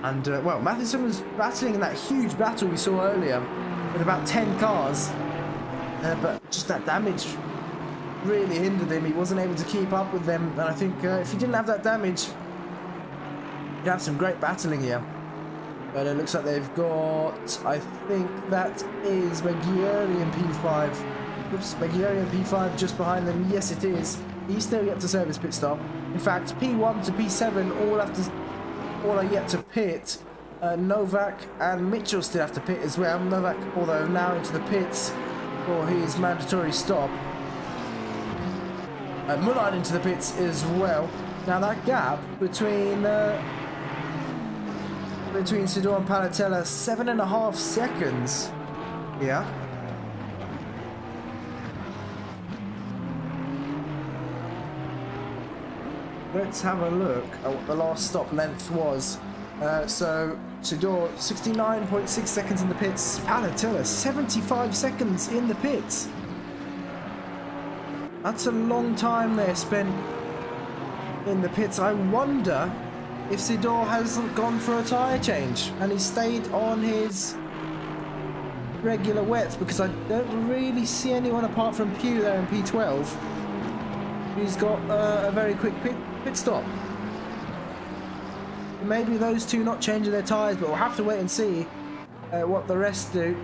And, well, Matheson was battling in that huge battle we saw earlier with about 10 cars. But just that damage really hindered him. He wasn't able to keep up with them, and I think if he didn't have that damage, he'd have some great battling here. But it looks like they've got, I think that is Maggieri and P5. Oops, Maggieri and P5 just behind them. Yes, it is. He's still yet to serve his pit stop. In fact, P1 to P7 all are yet to pit. Novak and Mitchell still have to pit as well. Novak, although now into the pits for his mandatory stop. Mullard into the pits as well. Now that gap between Sidor and Palatella, 7.5 seconds. Yeah. Let's have a look at what the last stop length was. So Sidor 69.6 seconds in the pits. Palatella 75 seconds in the pits. That's a long time there spent in the pits. I wonder if Sidor hasn't gone for a tyre change and he stayed on his regular wets, because I don't really see anyone apart from Pew there in P12 who's got a very quick pit stop. Maybe those two not changing their tyres, but we'll have to wait and see what the rest do.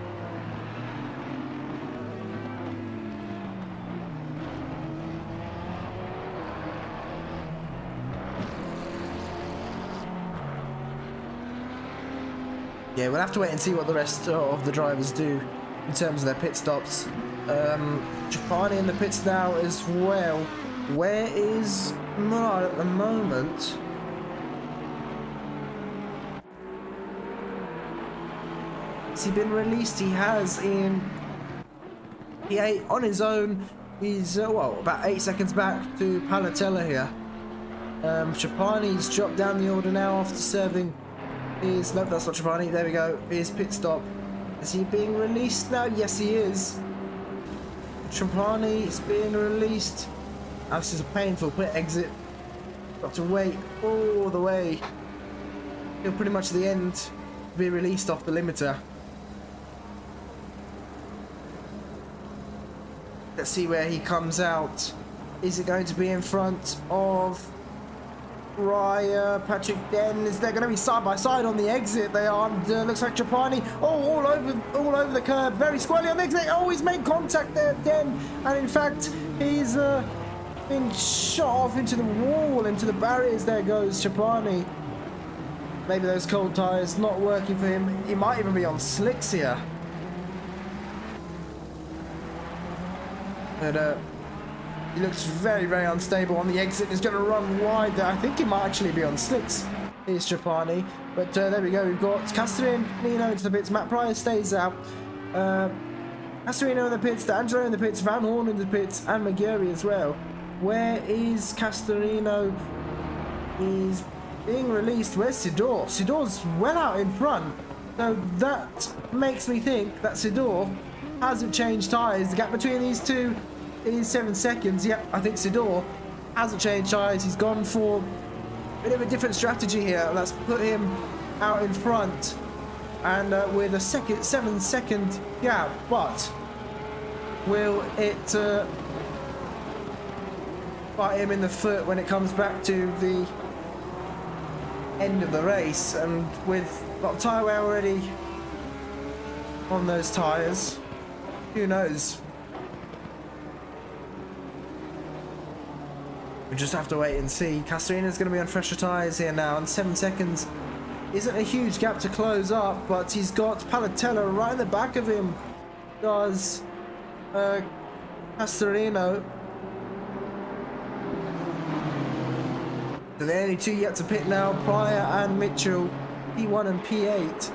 Yeah, we'll have to wait and see what the rest of the drivers do in terms of their pit stops. Trapani in the pits now as well. Where is Muller at the moment? Has he been released? He has in P8 on his own. He's, well, about 8 seconds back to Palatella here. Trapani's dropped down the order now after serving his... No, that's not Trapani. There we go. His pit stop. Is he being released now? Yes, he is. Trapani is being released. Oh, this is a painful pit exit. Got to wait all the way till pretty much the end to be released off the limiter. Let's see where he comes out. Is it going to be in front of Raya, Patrick Den? Is there going to be side by side on the exit? They are. Looks like Trapani. Oh, all over the curb. Very squarely on the exit. Oh, he's made contact there, Den. And in fact, he's been shot off into the wall, into the barriers. There goes Trapani. Maybe those cold tyres not working for him. He might even be on slicks here. But he looks very, very unstable on the exit. He's going to run wide there. I think he might actually be on slicks. Here's Trapani. But there we go. We've got Castorino into the pits. Matt Pryor stays out. Castorino in the pits. D'Angelo in the pits. Van Hoorn in the pits. And McGurry as well. Where is Castorino? He's being released. Where's Sidor? Sidor's well out in front. So that makes me think that Sidor hasn't changed tyres. The gap between these two is 7 seconds. Yep, I think Sidor hasn't changed tyres. He's gone for a bit of a different strategy here. Let's put him out in front and with a 7 second gap. But will it bite him in the foot when it comes back to the end of the race? And with a lot of tyre wear already on those tyres, who knows? We just have to wait and see. Castorino's going to be on fresher tyres here now, and 7 seconds isn't a huge gap to close up, but he's got Palatella right in the back of him. Does Castorino. So the only two yet to pit now, Pryor and Mitchell, P1 and P8.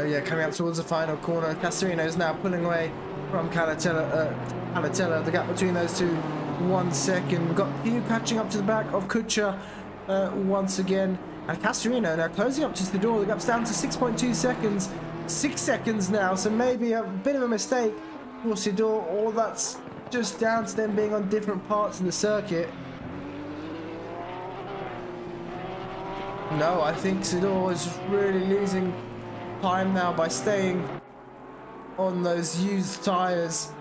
Yeah, coming up towards the final corner. Castorino is now pulling away from Palatella. The gap between those two, 1 second. We've got Pew catching up to the back of Kutscher once again. And Castorino now closing up to the door. The gap's down to 6.2 seconds. 6 seconds now, so maybe a bit of a mistake for Sidor, or that's just down to them being on different parts of the circuit. No, I think Sidor is really losing time now by staying on those used tyres.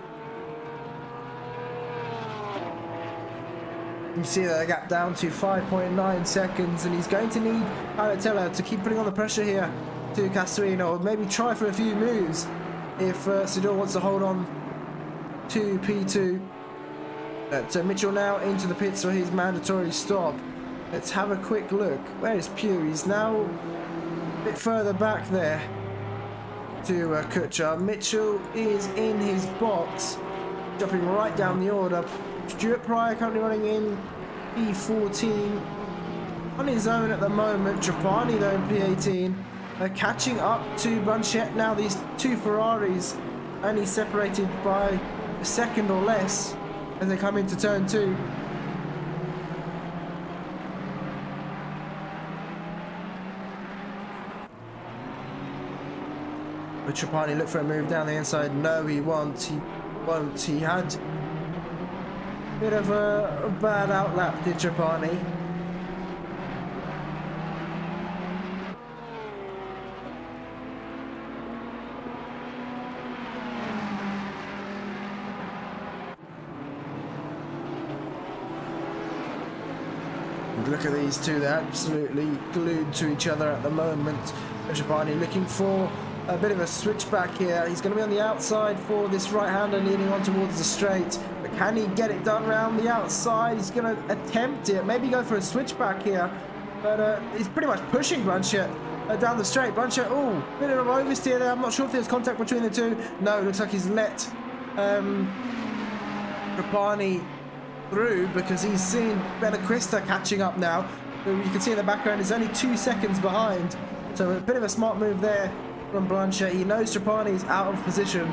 You see that gap down to 5.9 seconds, and he's going to need Palatella to keep putting on the pressure here to Castorino, or maybe try for a few moves if Sidor wants to hold on to P2. So Mitchell now into the pits for his mandatory stop. Let's have a quick look. Where is Pew? He's now a bit further back there to Kutscher. Mitchell is in his box, dropping right down the order. Stuart Pryor currently running in P14 on his own at the moment. Trapani though in P18. Catching up to Blanchette now, these two Ferraris, and he's separated by a second or less as they come into turn 2. But Trapani look for a move down the inside. No, he won't. He won't. He had a bit of a bad outlap, did Trapani. And look at these two, they're absolutely glued to each other at the moment. Trapani looking for a bit of a switchback here. He's going to be on the outside for this right-hander leading on towards the straight. But can he get it done around the outside? He's going to attempt it. Maybe go for a switchback here. But he's pretty much pushing Blanchett down the straight. Blanchett, oh, bit of an oversteer there. I'm not sure if there's contact between the two. No, looks like he's let Trapani through because he's seen Benedicta catching up now. You can see in the background he's only 2 seconds behind. So a bit of a smart move there from Blanchett. He knows Trapani's out of position.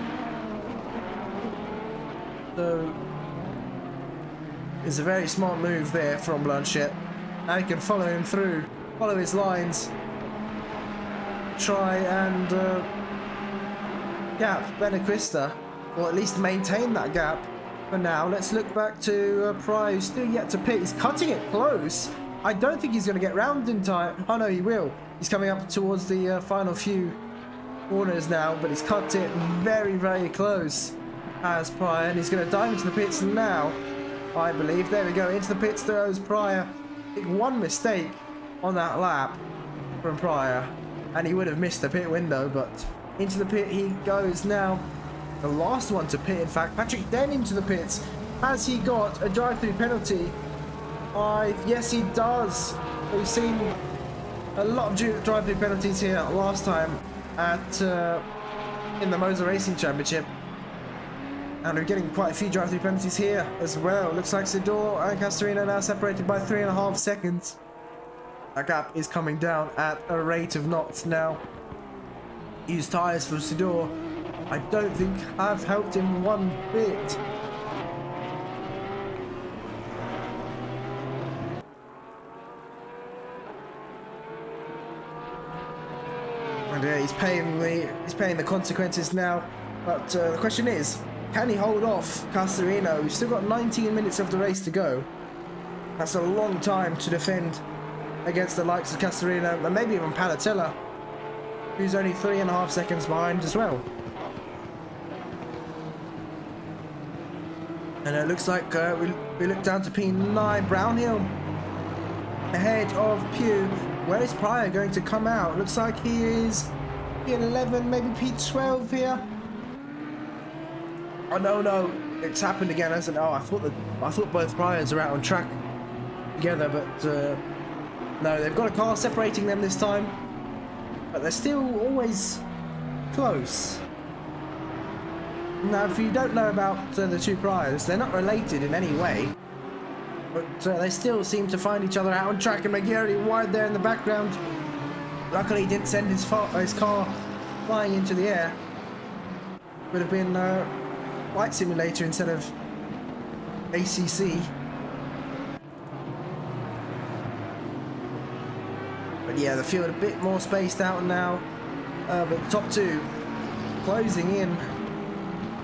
So it's a very smart move there from Blanchett. Now he can follow him through, follow his lines, try and gap Benedicta, or at least maintain that gap for now. Let's look back to Pryor, who's still yet to pit. He's cutting it close. I don't think he's going to get round in time. Oh no, he will. He's coming up towards the final few corners now, but he's cut it very, very close as Pryor, and he's going to dive into the pits now, I believe. There we go, into the pits throws Pryor. I think one mistake on that lap from Pryor, and he would have missed the pit window, but into the pit he goes now. The last one to pit, in fact. Patrick then into the pits. Has he got a drive-through penalty? Yes, he does. We've seen a lot of drive-through penalties here last time at in the Moser Racing Championship, and we're getting quite a few drive-through penalties here as well. Looks like Sidor and Castorino now separated by 3.5 seconds. That gap is coming down at a rate of knots now. Used tyres for Sidor, I don't think have helped him one bit. And yeah, he's paying the consequences now. But the question is, can he hold off Castorino? We've still got 19 minutes of the race to go. That's a long time to defend against the likes of Castorino and maybe even Panatella, who's only 3.5 seconds behind as well. And it looks like we look down to P9. Brownhill ahead of Pugh. Where is Pryor going to come out? Looks like he is P11, maybe P12 here. Oh no, it's happened again, hasn't it? Oh, I thought both Pryors are out on track together, but no, they've got a car separating them this time, but they're still always close. Now, if you don't know about the two Pryors, they're not related in any way, but they still seem to find each other out on track, and McGarry wide there in the background. Luckily, he didn't send his car flying into the air. Would have been Flight Simulator instead of ACC. But yeah, the field a bit more spaced out now. But the top two closing in.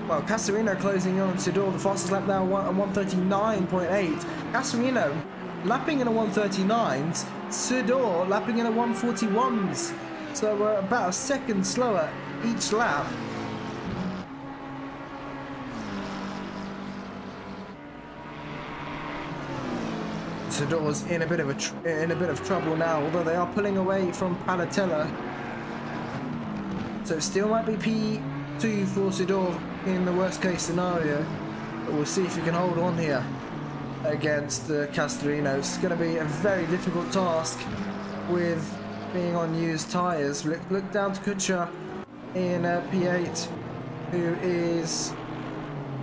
Well, Castorino closing in on Sidor, the fastest lap now at 139.8. Castorino lapping in a 139s, Sidor lapping in a 141s. So we're about a second slower each lap. Sidor's in a bit of trouble now, although they are pulling away from Panatella. So it still might be P2 for Sidor in the worst case scenario, but we'll see if he can hold on here against Castorino. It's going to be a very difficult task with being on used tyres. Look down to Kutscher in P8, who is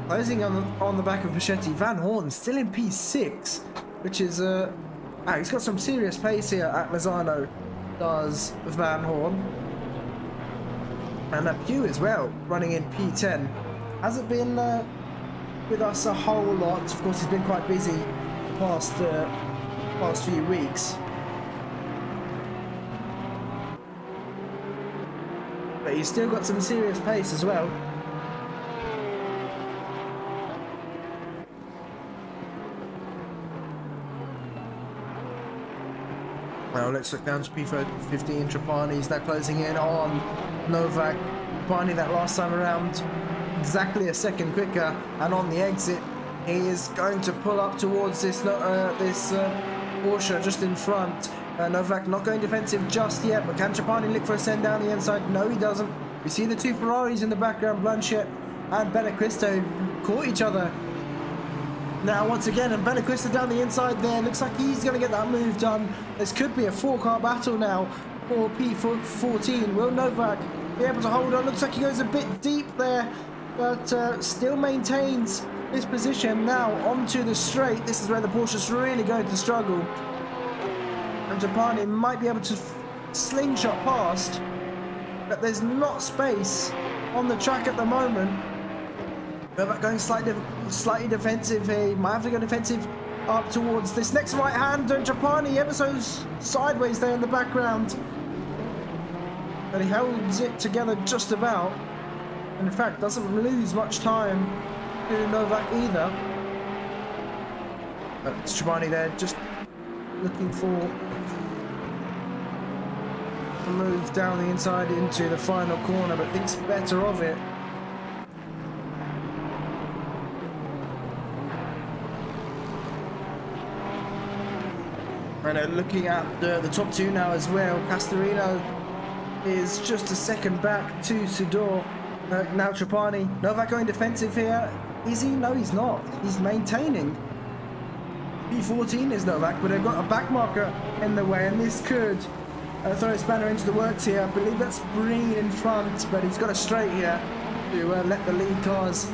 closing on the back of Pachetti. Van Hoorn still in P6, which is he's got some serious pace here at Misano, does Van Hoorn. And Pugh as well, running in P10. Hasn't been with us a whole lot. Of course, he's been quite busy the past few weeks. But he's still got some serious pace as well. Well, let's look down to P15. Trapani's now closing in on Novak. Trapani that last time around exactly a second quicker, and on the exit he is going to pull up towards this Porsche just in front. Novak not going defensive just yet, but can Trapani look for a send down the inside? No, he doesn't. We see the two Ferraris in the background, Blanchett and Benequisto caught each other. Now once again, and Benequisto down the inside there. Looks like he's going to get that move done. This could be a 4-car battle now for P14. Will Novak be able to hold on? Looks like he goes a bit deep there, but still maintains this position. Now onto the straight. This is where the Porsche's really going to struggle. And Trapani might be able to slingshot past, but there's not space on the track at the moment. Novak going slightly defensive here. He might have to go defensive up towards this next right hand, and Trapani ever so sideways there in the background. But he holds it together just about. And in fact, doesn't lose much time to Novak either. But it's Trapani there, just looking for a move down the inside into the final corner, but thinks better of it. And looking at the top two now as well, Castorino is just a second back to Sudor. Now Trapani. Novak going defensive here. Is he? No, he's not. He's maintaining. P14 is Novak, but they've got a back marker in the way, and this could throw a spanner into the works here. I believe that's Breen in front, but he's got a straight here to let the lead cars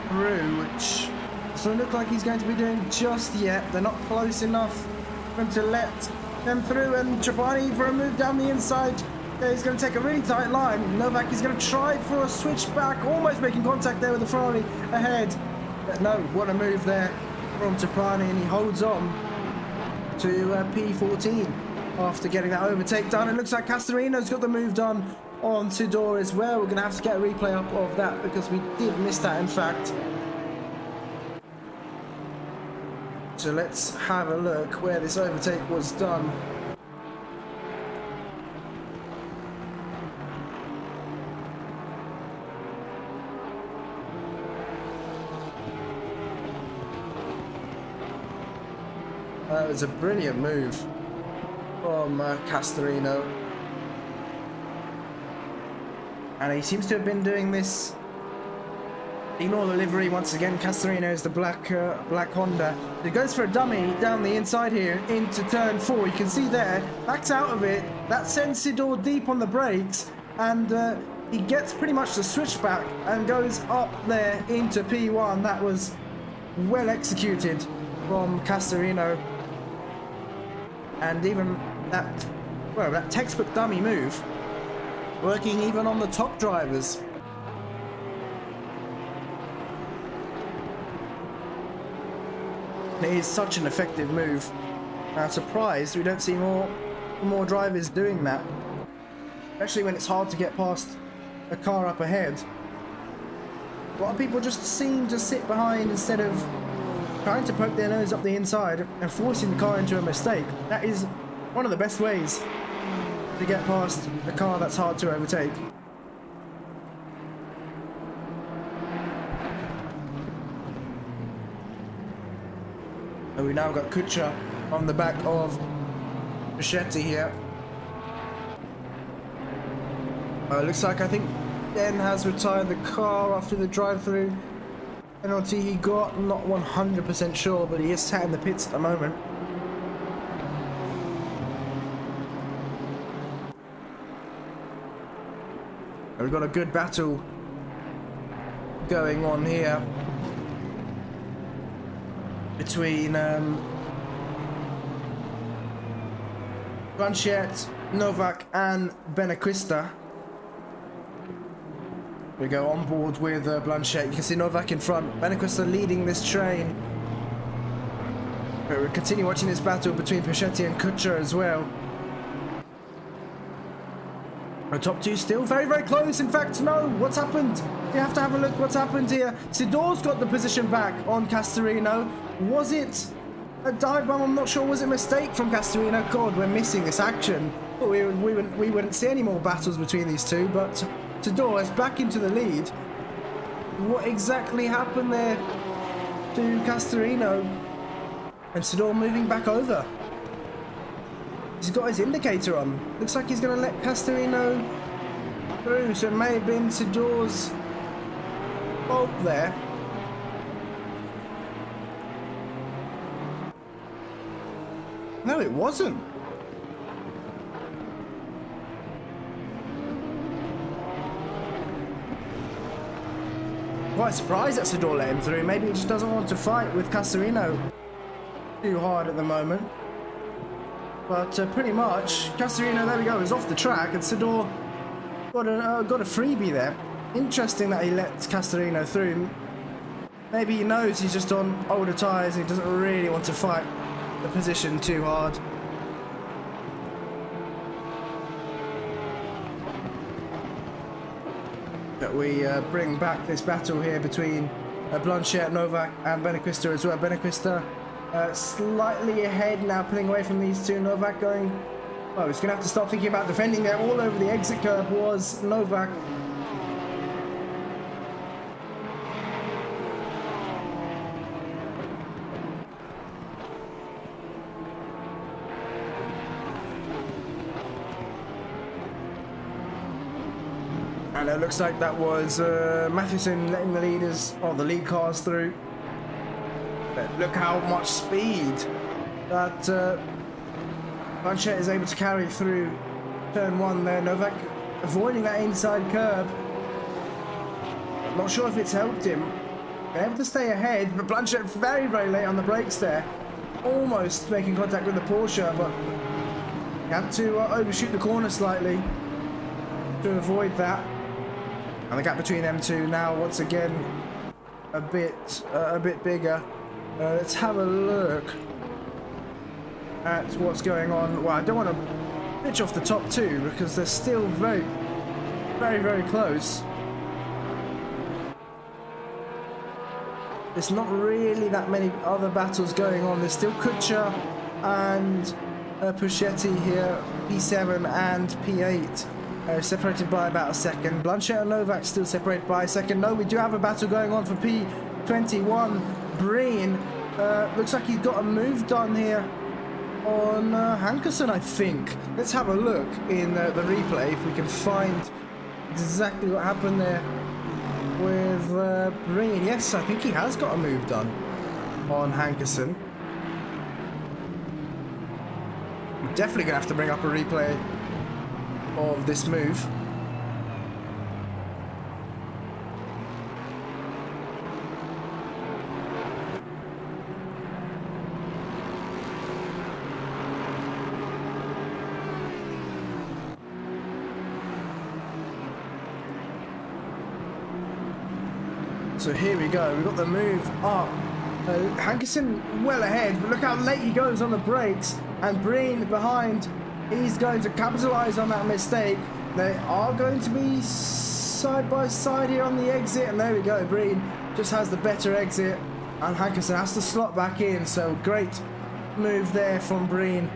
through, which doesn't look like he's going to be doing just yet. They're not close enough for him to let them through, and Trapani for a move down the inside. He's going to take a really tight line. Novak is going to try for a switch back, almost making contact there with the Ferrari ahead. But no, what a move there from Trapani, and he holds on to P14 after getting that overtake done. It looks like Castorino's got the move done on Tudor as well. We're going to have to get a replay up of that because we did miss that, in fact. So let's have a look where this overtake was done. That was a brilliant move from Castorino. And he seems to have been doing this. Ignore the livery once again. Castorino is the black Honda. It goes for a dummy down the inside here into turn 4. You can see there, backs out of it. That sends Sidor deep on the brakes, and he gets pretty much the switchback and goes up there into P1. That was well executed from Castorino. And even that, well, that textbook dummy move, working even on the top drivers. It is such an effective move. I'm surprised we don't see more drivers doing that, especially when it's hard to get past a car up ahead. A lot of people just seem to sit behind instead of trying to poke their nose up the inside and forcing the car into a mistake. That is one of the best ways to get past a car that's hard to overtake. And we now got Kutscher on the back of Bichetti here. Looks like I think Ben has retired the car after the drive-through penalty he got. I'm not 100% sure, but he is sat in the pits at the moment. And we've got a good battle going on here between Blanchett, Novak and Benequista. We go on board with Blanchett. You can see Novak in front, Benequista leading this train. But we'll continue watching this battle between Pichetti and Kutscher as well. The top two still very, very close. In fact, no, what's happened? You have to have a look what's happened here. Sidor's got the position back on Castorino. Was it a dive bomb? I'm not sure. Was it a mistake from Castorino? God, we're missing this action. But we wouldn't see any more battles between these two, but Sidor is back into the lead. What exactly happened there to Castorino? And Sidor moving back over. He's got his indicator on. Looks like he's going to let Castorino through. So it may have been Sidor's fault there. No, it wasn't. Quite surprised that Sidor let him through. Maybe he just doesn't want to fight with Castorino too hard at the moment. But pretty much, Castorino, there we go, is off the track, and Sidor got a freebie there. Interesting that he lets Castorino through. Maybe he knows he's just on older tyres and he doesn't really want to fight the position too hard. But we bring back this battle here between Blanchet, Novak and Benedicta as well. Benedicta slightly ahead now, pulling away from these two. Novak going, oh, he's going to have to stop thinking about defending there. All over the exit curb was Novak. And it looks like that was Matheson letting the leaders, or the lead cars through. But look how much speed that Blanchet is able to carry through turn one there. Novak avoiding that inside curb. I'm not sure if it's helped him. Been able to stay ahead, but Blanchet very, very late on the brakes there. Almost making contact with the Porsche, but he had to overshoot the corner slightly to avoid that. And the gap between them two now, once again, a bit bigger. Let's have a look at what's going on. Well, I don't want to pitch off the top two because they're still very, very close. There's not really that many other battles going on. There's still Kutscher and Puschetti here, P7 and P8. Separated by about a second. Blanchet and Novak still separated by a second. No, we do have a battle going on for P21. Breen looks like he's got a move done here on Hankerson, I think. Let's have a look in the replay if we can find exactly what happened there with Breen. Yes, I think he has got a move done on Hankerson. We're definitely going to have to bring up a replay of this move. So here we go, we've got the move up. Hankerson well ahead, but look how late he goes on the brakes, and Breen behind. He's going to capitalize on that mistake. They are going to be side by side here on the exit, and there we go. Breen just has the better exit, and Hankerson has to slot back in. So great move there from Breen,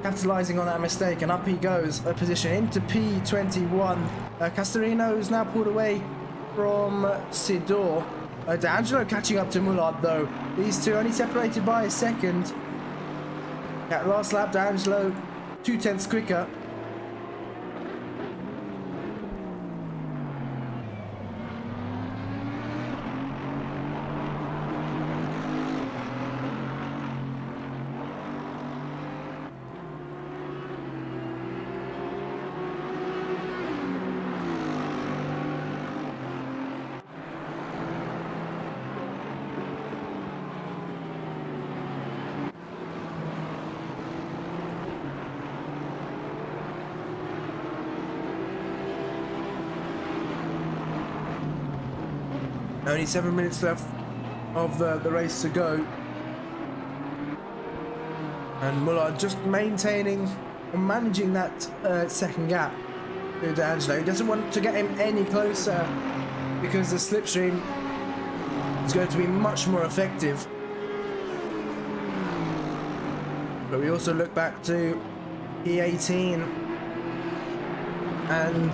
capitalizing on that mistake, and up he goes a position into P21. Castorino is now pulled away from Sidor. D'Angelo catching up to Mullard though. These two only separated by a second. At last lap, D'Angelo 0.2 quicker. Only 7 minutes left of the race to go. And Mullard just maintaining and managing that second gap to D'Angelo. He doesn't want to get him any closer because the slipstream is going to be much more effective. But we also look back to E18 and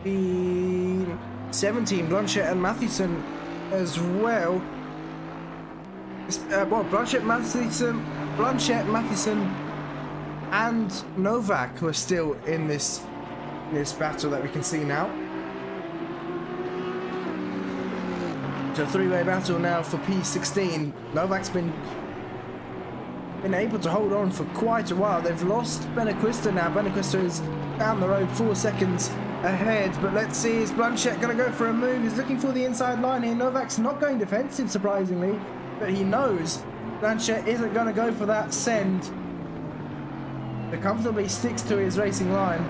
E17, Blanchet and Matheson as well. Well, Blanchett, Matheson, and Novak who are still in this battle that we can see now. It's a three-way battle now for P16. Novak's been able to hold on for quite a while. They've lost Benequista now. Benequista is down the road 4 seconds ahead, but let's see, is Blanchett going to go for a move? He's looking for the inside line here. Novak's not going defensive, surprisingly, but he knows Blanchett isn't going to go for that send. He comfortably sticks to his racing line.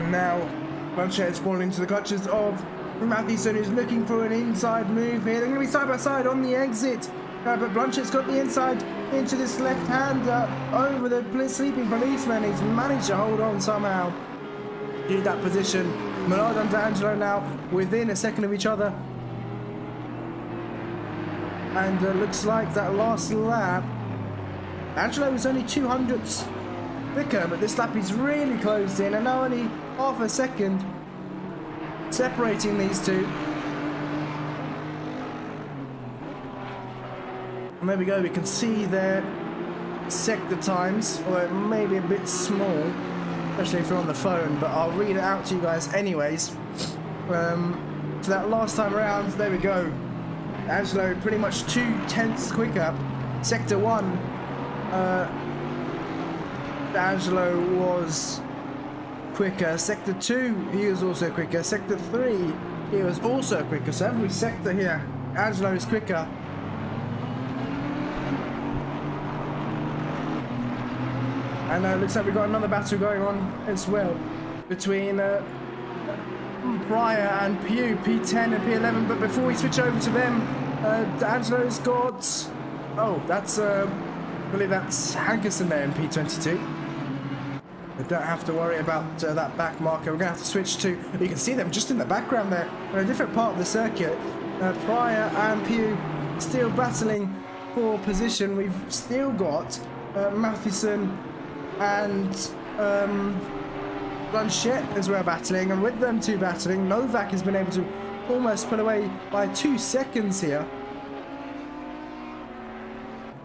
Now, Blanchett is falling into the clutches of Matheson, who's looking for an inside move here. They're going to be side by side on the exit, but Blanchett's got the inside into this left-hander over the sleeping policeman. He's managed to hold on somehow in that position. Millard and D'Angelo now within a second of each other. And looks like that last lap, Angelo was only 200ths quicker, but this lap he's really closed in, and now only half a second separating these two. And there we go, we can see their sector times, although it may be a bit small, especially if you're on the phone, but I'll read it out to you guys anyways. So that last time around, there we go. Angelo pretty much 2/10 quicker. Sector 1, Angelo was quicker. Sector 2, he was also quicker. Sector 3, he was also quicker. So every sector here, Angelo is quicker. And it looks like we've got another battle going on as well between Pryor and Pugh, P10 and P11. But before we switch over to them, Angelo's got... Oh, that's... I believe that's Hankerson there in P22. We don't have to worry about that back marker. We're going to have to switch to... You can see them just in the background there. They're in a different part of the circuit. Pryor and Pugh still battling for position. We've still got Matheson and Blanchett as well battling. And with them two battling, Novak has been able to almost pull away by 2 seconds here.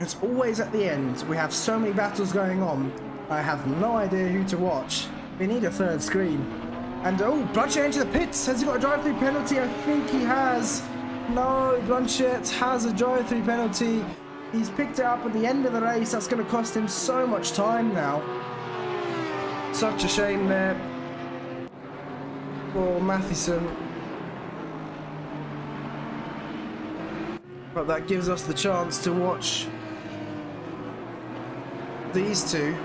It's always at the end. We have so many battles going on. I have no idea who to watch. We need a third screen. And oh, Blanchett into the pits. Has he got a drive-through penalty? I think he has. No, Blanchett has a drive-through penalty. He's picked it up at the end of the race. That's going to cost him so much time now. Such a shame there for Matheson. But that gives us the chance to watch these two,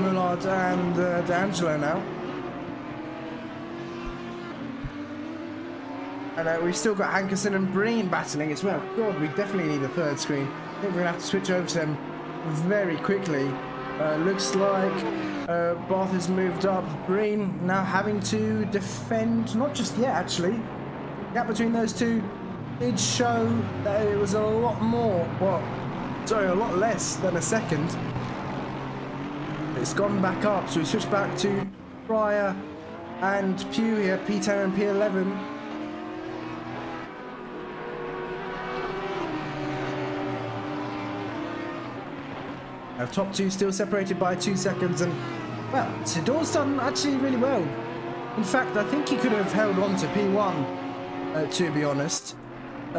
Mullard and D'Angelo now. And we've still got Hankerson and Breen battling as well. God, we definitely need a third screen. I think we're going to have to switch over to them very quickly. Looks like Barth has moved up. Breen now having to defend, not just yet actually. The gap between those two did show that it was a lot more, a lot less than a second. It's gone back up, so we switch back to Pryor and Pugh here, P10 and P11. Our top two still separated by 2 seconds, and well, Sidor's done actually really well. In fact, I think he could have held on to P1, to be honest,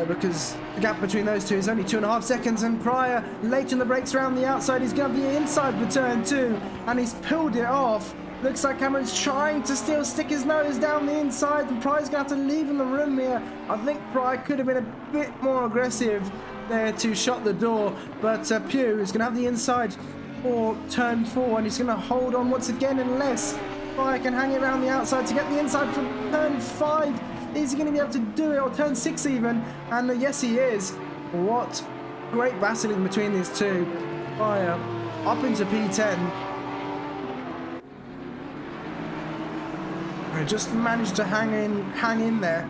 because the gap between those two is only 2.5 seconds, and Pryor, late in the brakes around the outside, he's going to be inside for turn 2, and he's pulled it off. Looks like Cameron's trying to still stick his nose down the inside, and Pryor's going to have to leave in the room here. I think Pryor could have been a bit more aggressive there to shut the door, but Pugh is going to have the inside for turn 4, and he's going to hold on once again unless Pryor can hang it around the outside to get the inside for turn 5. Is he going to be able to do it, or turn 6 even? And yes, he is. What great battling between these two. Fire up into P10. I just managed to hang in there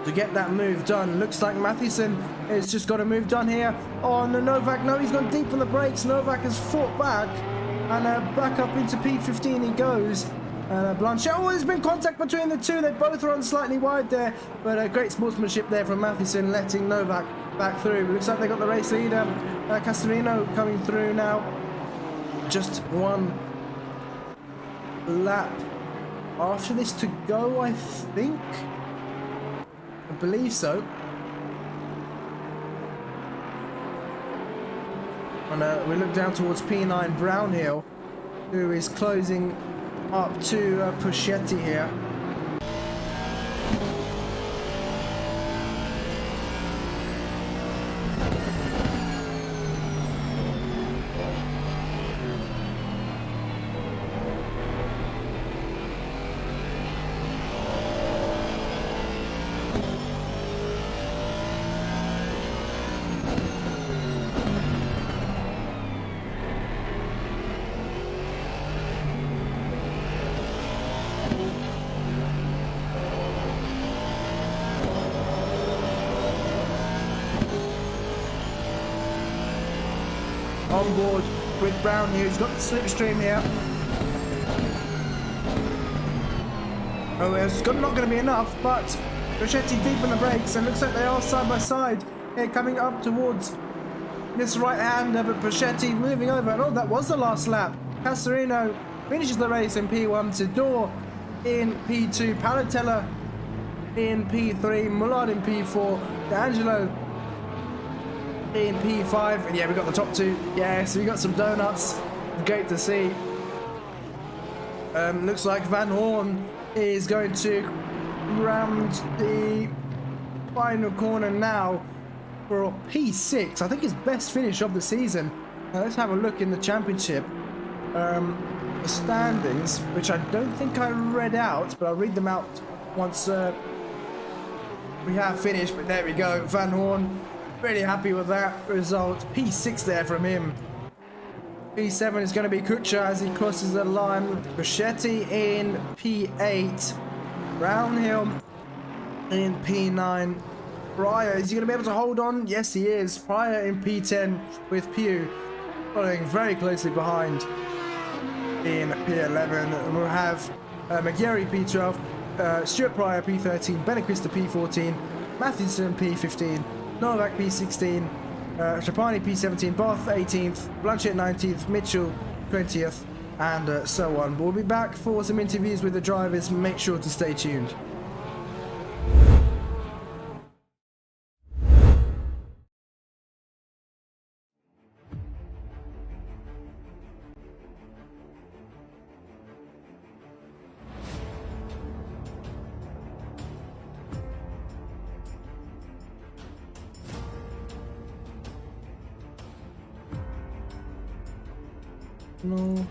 to get that move done. Looks like Matheson has just got a move done here on Novak. No, he's gone deep on the brakes. Novak has fought back, and back up into P15 he goes. Blanchet, oh, there's been contact between the two. They both run slightly wide there, but great sportsmanship there from Matheson, letting Novak back through. Looks like they got the race leader, Castorino, coming through now. Just one lap after this to go, I think. I believe so. And we look down towards P9 Brownhill, who is closing up to Puschetti here. On board with Brown here. He's got the slipstream here. Oh, it's not going to be enough, but Puschetti deep in the brakes, and looks like they are side by side here, coming up towards this right-hander, but Puschetti moving over. And oh, that was the last lap. Castorino finishes the race in P1, Tidor in P2, Palatella in P3, Mullard in P4, D'Angelo in P5, and yeah, we got the top two. Yeah, so we got some donuts. Great to see. Looks like Van Hoorn is going to round the final corner now for P6. I think his best finish of the season. Now let's have a look in the championship. The standings, which I don't think I read out, but I'll read them out once we have finished. But there we go, Van Hoorn. Really happy with that result. P6 there from him. P7 is going to be Kutscher as he crosses the line. Puschetti in P8. Brownhill in P9. Pryor, is he going to be able to hold on? Yes, he is. Pryor in P10 with Pugh following very closely behind in P11. We'll have McGarry P12, Stuart Pryor P13, Bennequista P14, Matheson P15, Novak P16, Trapani P17, Barth 18th, Blanchett 19th, Mitchell 20th, and so on. But we'll be back for some interviews with the drivers. Make sure to stay tuned. No.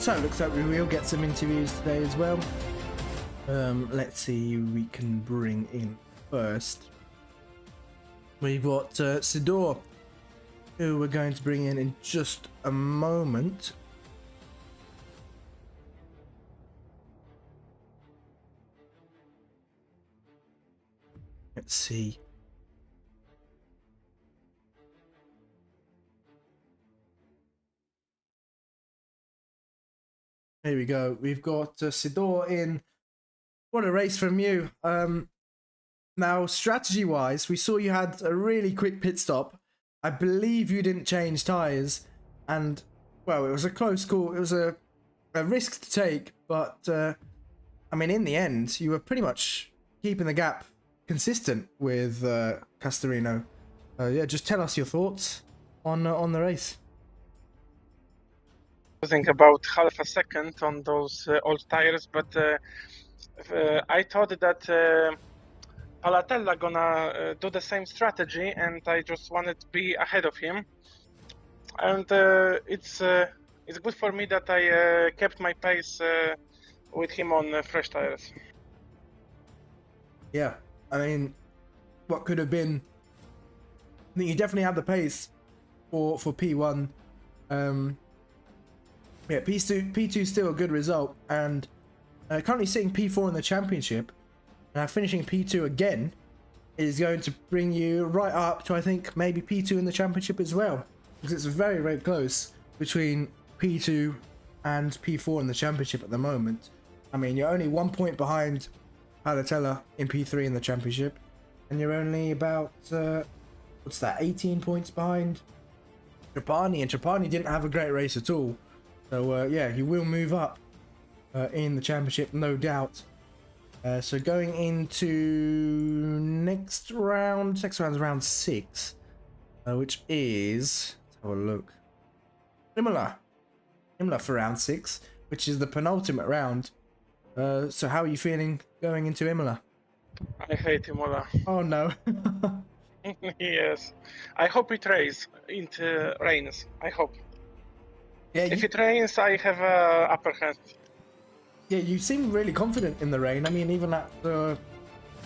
So it looks like we will get some interviews today as well. Let's see who we can bring in first. We've got Sidor, who we're going to bring in just a moment. Let's see. Here we go. We've got Sidor in. What a race from you. Now, strategy-wise, we saw you had a really quick pit stop. I believe you didn't change tyres. And, well, it was a close call. It was a risk to take. But, I mean, in the end, you were pretty much keeping the gap consistent with Castorino. Yeah, just tell us your thoughts on the race. Think about half a second on those old tires, but I thought that Palatella gonna do the same strategy, and I just wanted to be ahead of him. And it's good for me that I kept my pace with him on fresh tires. Yeah, I mean, what could have been? I think you definitely had the pace for P1. Yeah, P2 still a good result, and currently sitting P4 in the championship. Finishing P2 again is going to bring you right up to, I think, maybe P2 in the championship as well, because it's very, very close between P2 and P4 in the championship at the moment. I mean, you're only 1 point behind Palatella in P3 in the championship, and you're only about what's that, 18 points behind Trapani, and Trapani didn't have a great race at all. So yeah, you will move up in the championship, no doubt. So going into next round's round 6, which is, let's have a look, Imola for round 6, which is the penultimate round. So how are you feeling going into Imola? I hate Imola. Oh no. Yes, I hope it rains. I hope. Yeah, if it rains, I have upper hand. Yeah, you seem really confident in the rain. I mean, even at the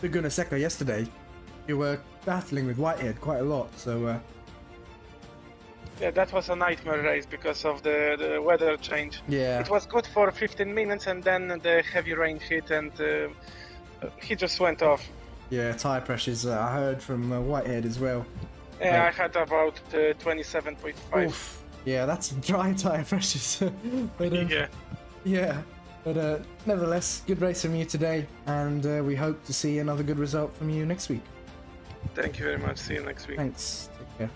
Laguna Seca yesterday, you were battling with Whitehead quite a lot. So yeah, that was a nightmare race because of the weather change. Yeah, it was good for 15 minutes, and then the heavy rain hit, and he just went off. Yeah, tire pressures. I heard from Whitehead as well. Yeah, I had about 27.5. Oof. Yeah, that's dry tire pressures. But, yeah, but nevertheless, good race from you today, and we hope to see another good result from you next week. Thank you very much. See you next week. Thanks. Take care.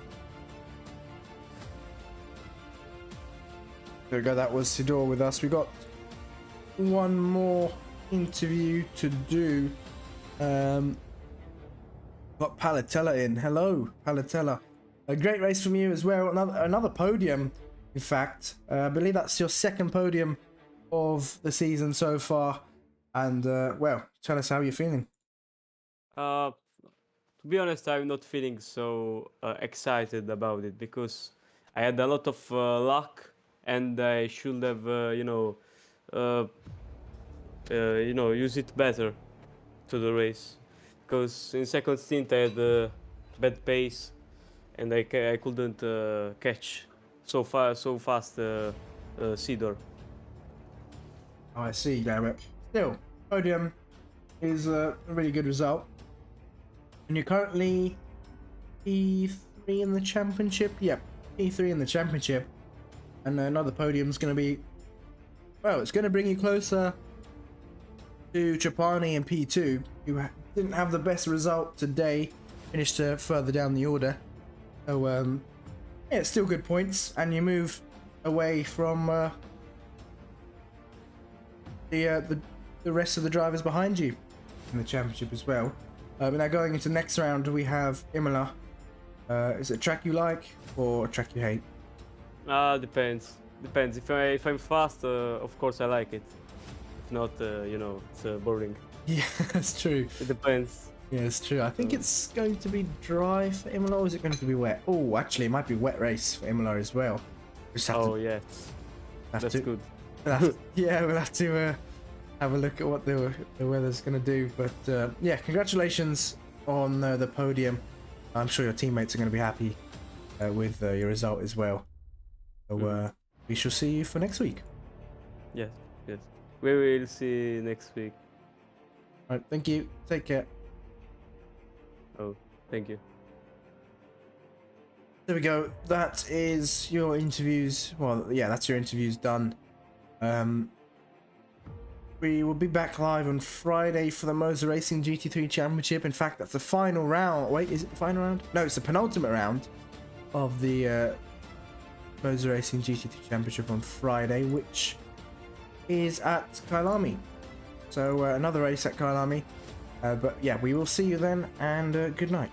There we go. That was Sidor with us. We got one more interview to do. Got Palatella in. Hello, Palatella. A great race from you as well. Another podium, in fact. I believe that's your second podium of the season so far. And, well, tell us how you're feeling. To be honest, I'm not feeling so excited about it, because I had a lot of luck, and I should have, use it better to the race. Because in second stint I had bad pace, and I couldn't catch so fast Sidor. Oh, I see, Garrett. Still, podium is a really good result. And you're currently P3 in the championship? Yep, P3 in the championship. And another podium's going to be, well, it's going to bring you closer to Trapani and P2, who didn't have the best result today, finished further down the order. So, yeah, it's still good points, and you move away from the rest of the drivers behind you in the championship as well. But now going into next round, we have Imola. Is it a track you like or a track you hate? Depends. If I'm fast, of course I like it. If not, it's boring. Yeah, that's true. It depends. Yeah, it's true. I think it's going to be dry for Imola, or is it going to be wet? Oh, actually, it might be wet race for Imola as well. Oh, yes. That's good. Yeah, we'll have to have a look at what the weather's going to do. But yeah, congratulations on the podium. I'm sure your teammates are going to be happy with your result as well. So we shall see you for next week. Yes, yes. We will see next week. All right, thank you. Take care. Oh, thank you. There we go. That is your interviews. Well, yeah, that's your interviews done. We will be back live on Friday for the Moser Racing GT3 Championship. In fact, that's the final round. Wait, is it the final round? No, it's the penultimate round of the Moser Racing GT3 Championship on Friday, which is at Kailami. So another race at Kailami. But yeah, we will see you then, and good night.